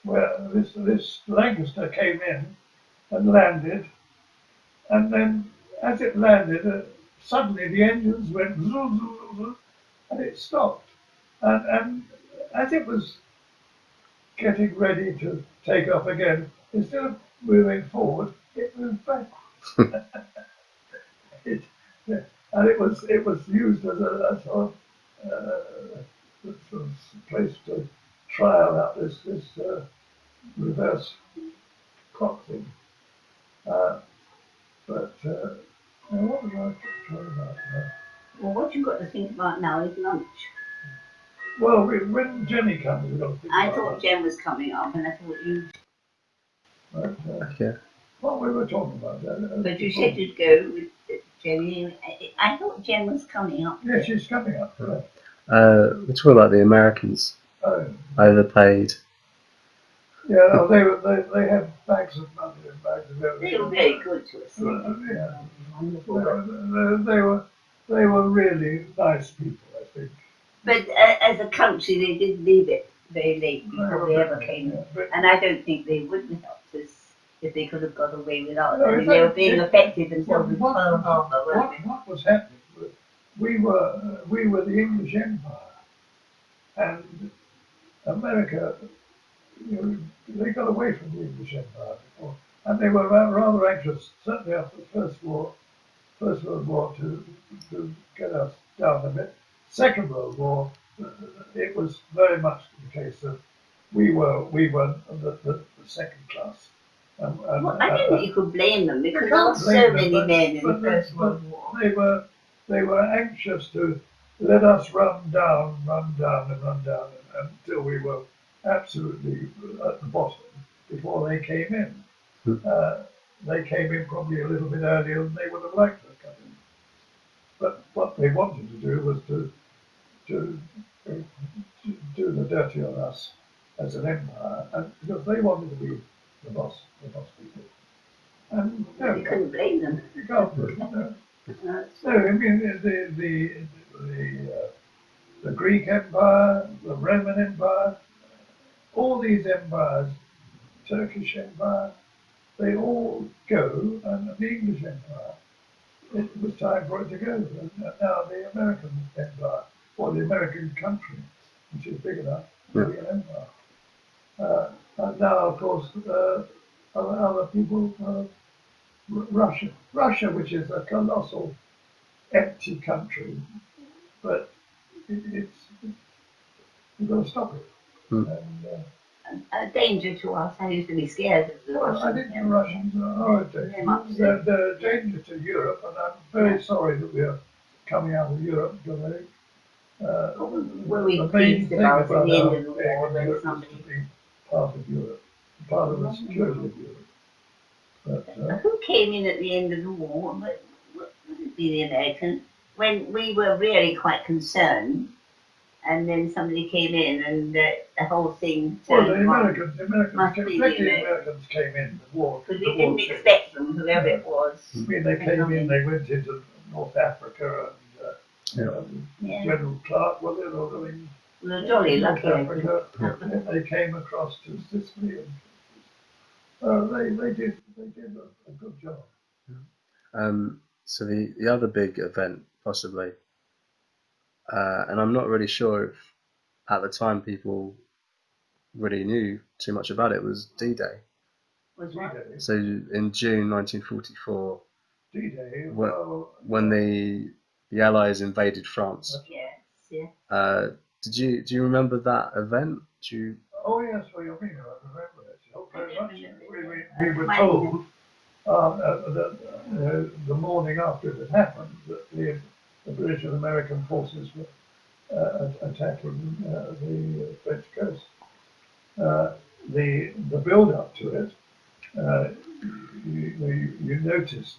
where this Lancaster came in and landed, and then as it landed, suddenly the engines went zoo, zoo, zoo, zoo, and it stopped. And as it was getting ready to take off again, instead of moving forward, it moved back. And it was used as a sort of place to trial out this reverse prop thing. But what was I talking about? Well, what you've got to think about now is lunch. Well, when Jenny comes, we've got to think I about thought that. Jen was coming up, and I thought you. But, Yeah. what we were talking about. But you said you'd go with Jenny. I thought Jen was coming up. Yeah, she's coming up. Yeah. We're talking about the Americans. Oh. Overpaid. Yeah, no, they had bags of money and bags of everything. They were very good to us. Yeah. Wonderful. They were really nice people, I think. But as a country, they did leave it very late before they ever came. Yeah, And I don't think they would have helped us if they could have got away without No, them. I mean, they were being affected until the Pearl Harbor, weren't they? What was happening was we were the English Empire, and America, they got away from the English Empire before, and they were rather anxious, certainly after the First World War, to get us down a bit. Second World War, it was very much the case that we were the second class. Well, I don't think you could blame them because there were so many men in the First World War. They were anxious to let us run down until we were absolutely at the bottom before they came in. They came in probably a little bit earlier than they would have liked to have come in. But what they wanted to do was to do the dirty on us as an empire, and because they wanted to be the boss people. And You couldn't blame them. you can't do it. No. No, I mean the Greek Empire, the Roman Empire, all these empires, Turkish Empire, they all go, and the English Empire, it was time for it to go. And now the American Empire, or the American country, which is big enough to be an empire. And now, of course, other people, Russia, which is a colossal, empty country, but you've got to stop it. And a danger to us. I used to be scared of the Well, Russians. I think the Russians are Very much so. they're a danger to Europe, and I'm very sorry that we're coming out of Europe today. Were we The main pleased thing about at the end our of the being war in when Europe is somebody... to be part of Europe, part of the security of Europe. But Who came in at the end of the war? What would it be, the Americans? When we were really quite concerned, and then somebody came in and the whole thing well, turned the wrong. Americans, Must be the plenty of Americans. Americans came in the war. Because The we war didn't changed. expect them, whoever it was. I mean, they came in, they went into North Africa, and Yeah. General Clark, was it? Or, I mean, We were jolly North lucky, I Africa, think. and they came across to Sicily, and they did a good job. So the other big event, possibly, and I'm not really sure if at the time people really knew too much about it, was D-Day. Was what? D-Day. So in June 1944, D-Day. when the Allies invaded France. Yes, yeah. Do you remember that event? Oh yes, well you mean I remember it. Oh, very much. We were Mine- told the morning after it had happened that the British and American forces were attacking the French coast. The build up to it, you noticed.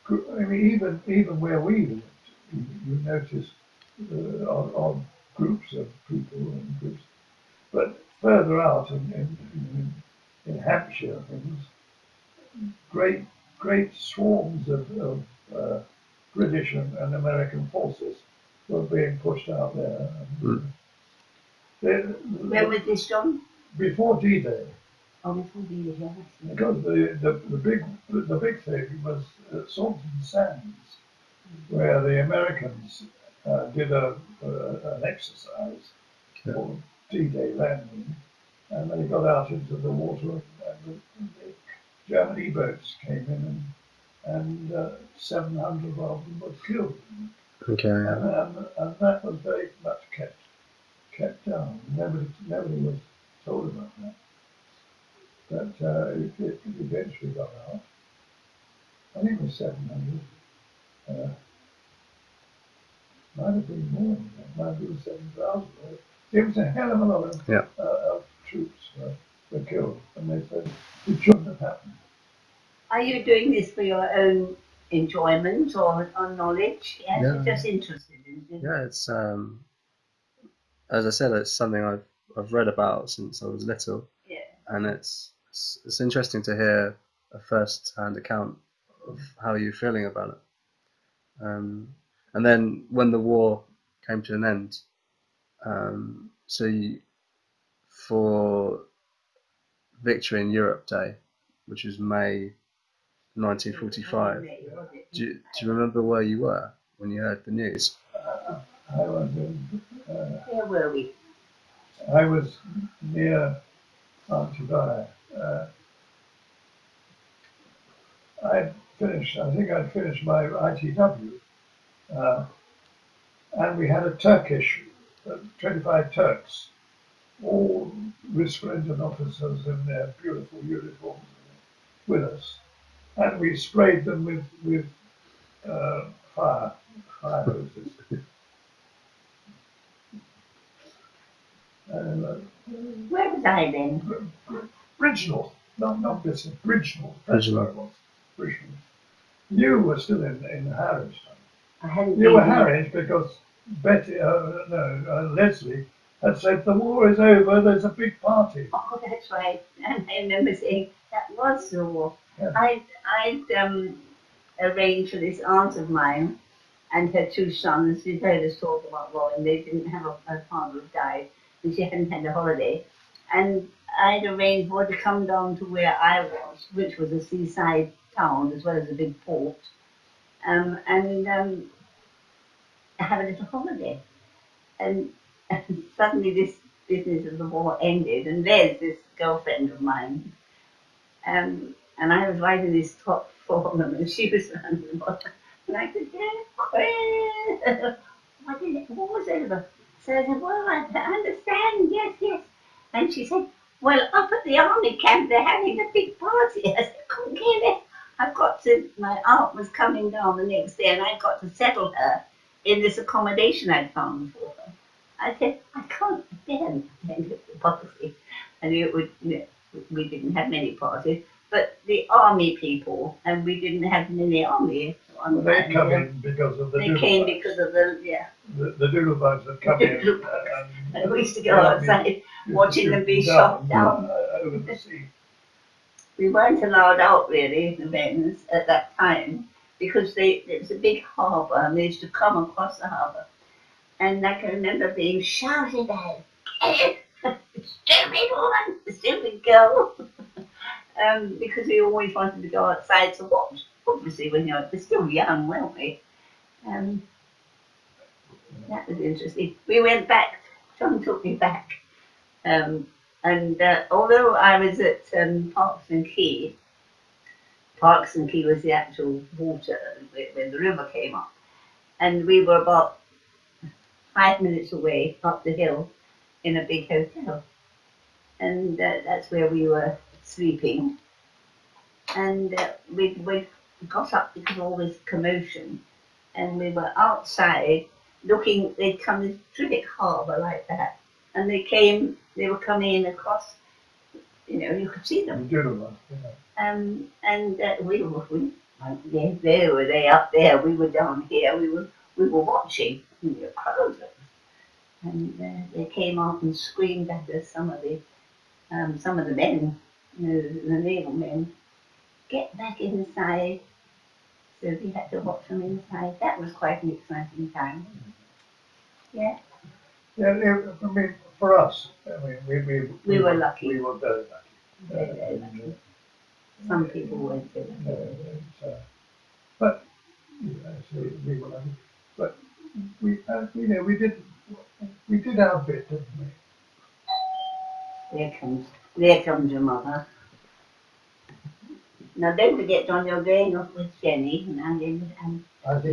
I mean, even where we lived, you noticed on groups of people and groups. But further out in Hampshire, things, great swarms of British and American forces were being pushed out there. When was this, John? Before D-Day. Oh, before the yes. Because the big thing was Salton Sands, where the Americans did an exercise called D-Day landing, and they got out into the water, and the German E-boats came in, and 700 of them were killed. Okay. And that was very much kept down. Nobody was told about that. But it eventually got out. I think it was 700. Might have been more than that. Might have been 7,000. It was a hell of a lot of troops were killed, and they said it shouldn't have happened. Are you doing this for your own enjoyment or knowledge? Yes, Yeah. you're just interested in it. Yeah, it's as I said, it's something I've read about since I was little. Yeah. And it's interesting to hear a first-hand account of how you're feeling about it. And then when the war came to an end, for Victory in Europe Day, which was May 1945, do you remember where you were when you heard the news? I was Where were we? I was near Amsterdam. I think I'd finished my ITW, and we had a Turkish, 25 Turks, all resplendent officers in their beautiful uniforms with us, and we sprayed them with fire hoses. Where was I then? Bridgenorth, not this, Bridgenorth. That's Bridgenorth. where I was. Bridgenorth. You were still in Harwich. I hadn't You were been in- Harwich because Leslie had said the war is over. There's a big party. Oh, that's right. And I remember saying that was the war. Yeah. I'd arranged for this aunt of mine and her two sons. We'd heard us talk about war, and they didn't have a father who died, and she hadn't had a holiday. And I'd arranged for her to come down to where I was, which was a seaside town as well as a big port, and have a little holiday. And suddenly this business of the war ended, and there's this girlfriend of mine, and I was writing this top for them, and she was running the bottom, and I said, "Yeah, what was over?" So I said, well, I understand, yes. And she said, well, up at the army camp, they're having a big party. I said, couldn't care less. My aunt was coming down the next day and I got to settle her in this accommodation I'd found for her. I said, I can't stand the party. And we didn't have many parties, but the army people, and we didn't have many army. Well, they come in because of the They Doodlebugs. came because of The Doodlebugs had come in. And we used to go outside watching them be shot down. Over the sea. We weren't allowed out really, the Wrens, at that time, because it was a big harbour and they used to come across the harbour. And I can remember being shouted at, stupid woman, stupid girl, because we always wanted to go outside to watch. Obviously, when we're still young, weren't we? That was interesting. We went back, John took me back. And although I was at Parks and Quay was the actual water when the river came up. And we were about 5 minutes away up the hill in a big hotel. And that's where we were sleeping. And we got up because of all this commotion. And we were outside looking, they'd come this terrific harbour like that. And they were coming in across, you could see them. The Doodlebugs, yeah. We were, they up there, we were down here, we were watching, and we were crowds of them. And they came out and screamed at us, some of the men, the naval men, get back inside. So we had to watch them inside. That was quite an exciting time. Yeah. Yeah, I mean, for us, I mean, We were lucky. We were very lucky. Very lucky. Some people weren't so lucky. But actually, we were lucky. But we did our bit, didn't we? There comes your mother. Now don't forget, John, you're going off with Jenny and